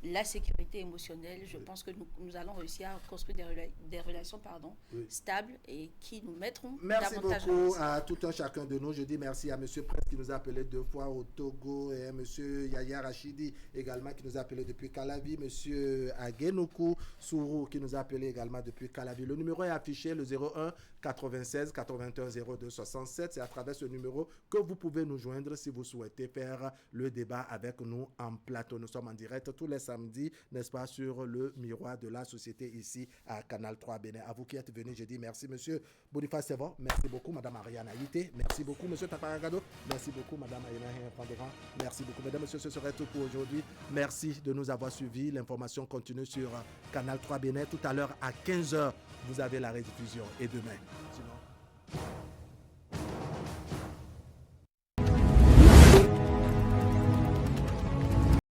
la sécurité émotionnelle, je pense que nous allons réussir à construire des relations stables et qui nous mettront davantage en Merci beaucoup à tout un chacun de nous. Je dis merci à M. Prince qui nous a appelé 2 fois au Togo et à M. Yaya Rachidi également qui nous a appelé depuis Calavi, M. Agenoukou Sourou qui nous a appelé également depuis Calavi. Le numéro est affiché, le 01 96 81 02 67. C'est à travers ce numéro que vous pouvez nous joindre si vous souhaitez faire le débat avec nous en plateau. Nous sommes en direct tous les samedi, n'est-ce pas, sur le miroir de la société ici à Canal 3 Bénin. À vous qui êtes venus, je dis merci, monsieur Boniface Sevon. Merci beaucoup, madame Ariane Haïti. Merci beaucoup, monsieur Taparagado. Merci beaucoup, madame Aïna Pandoran. Merci beaucoup, mesdames, messieurs, ce serait tout pour aujourd'hui. Merci de nous avoir suivis. L'information continue sur Canal 3 Bénin. Tout à l'heure, à 15h, vous avez la rediffusion. Et demain, sinon...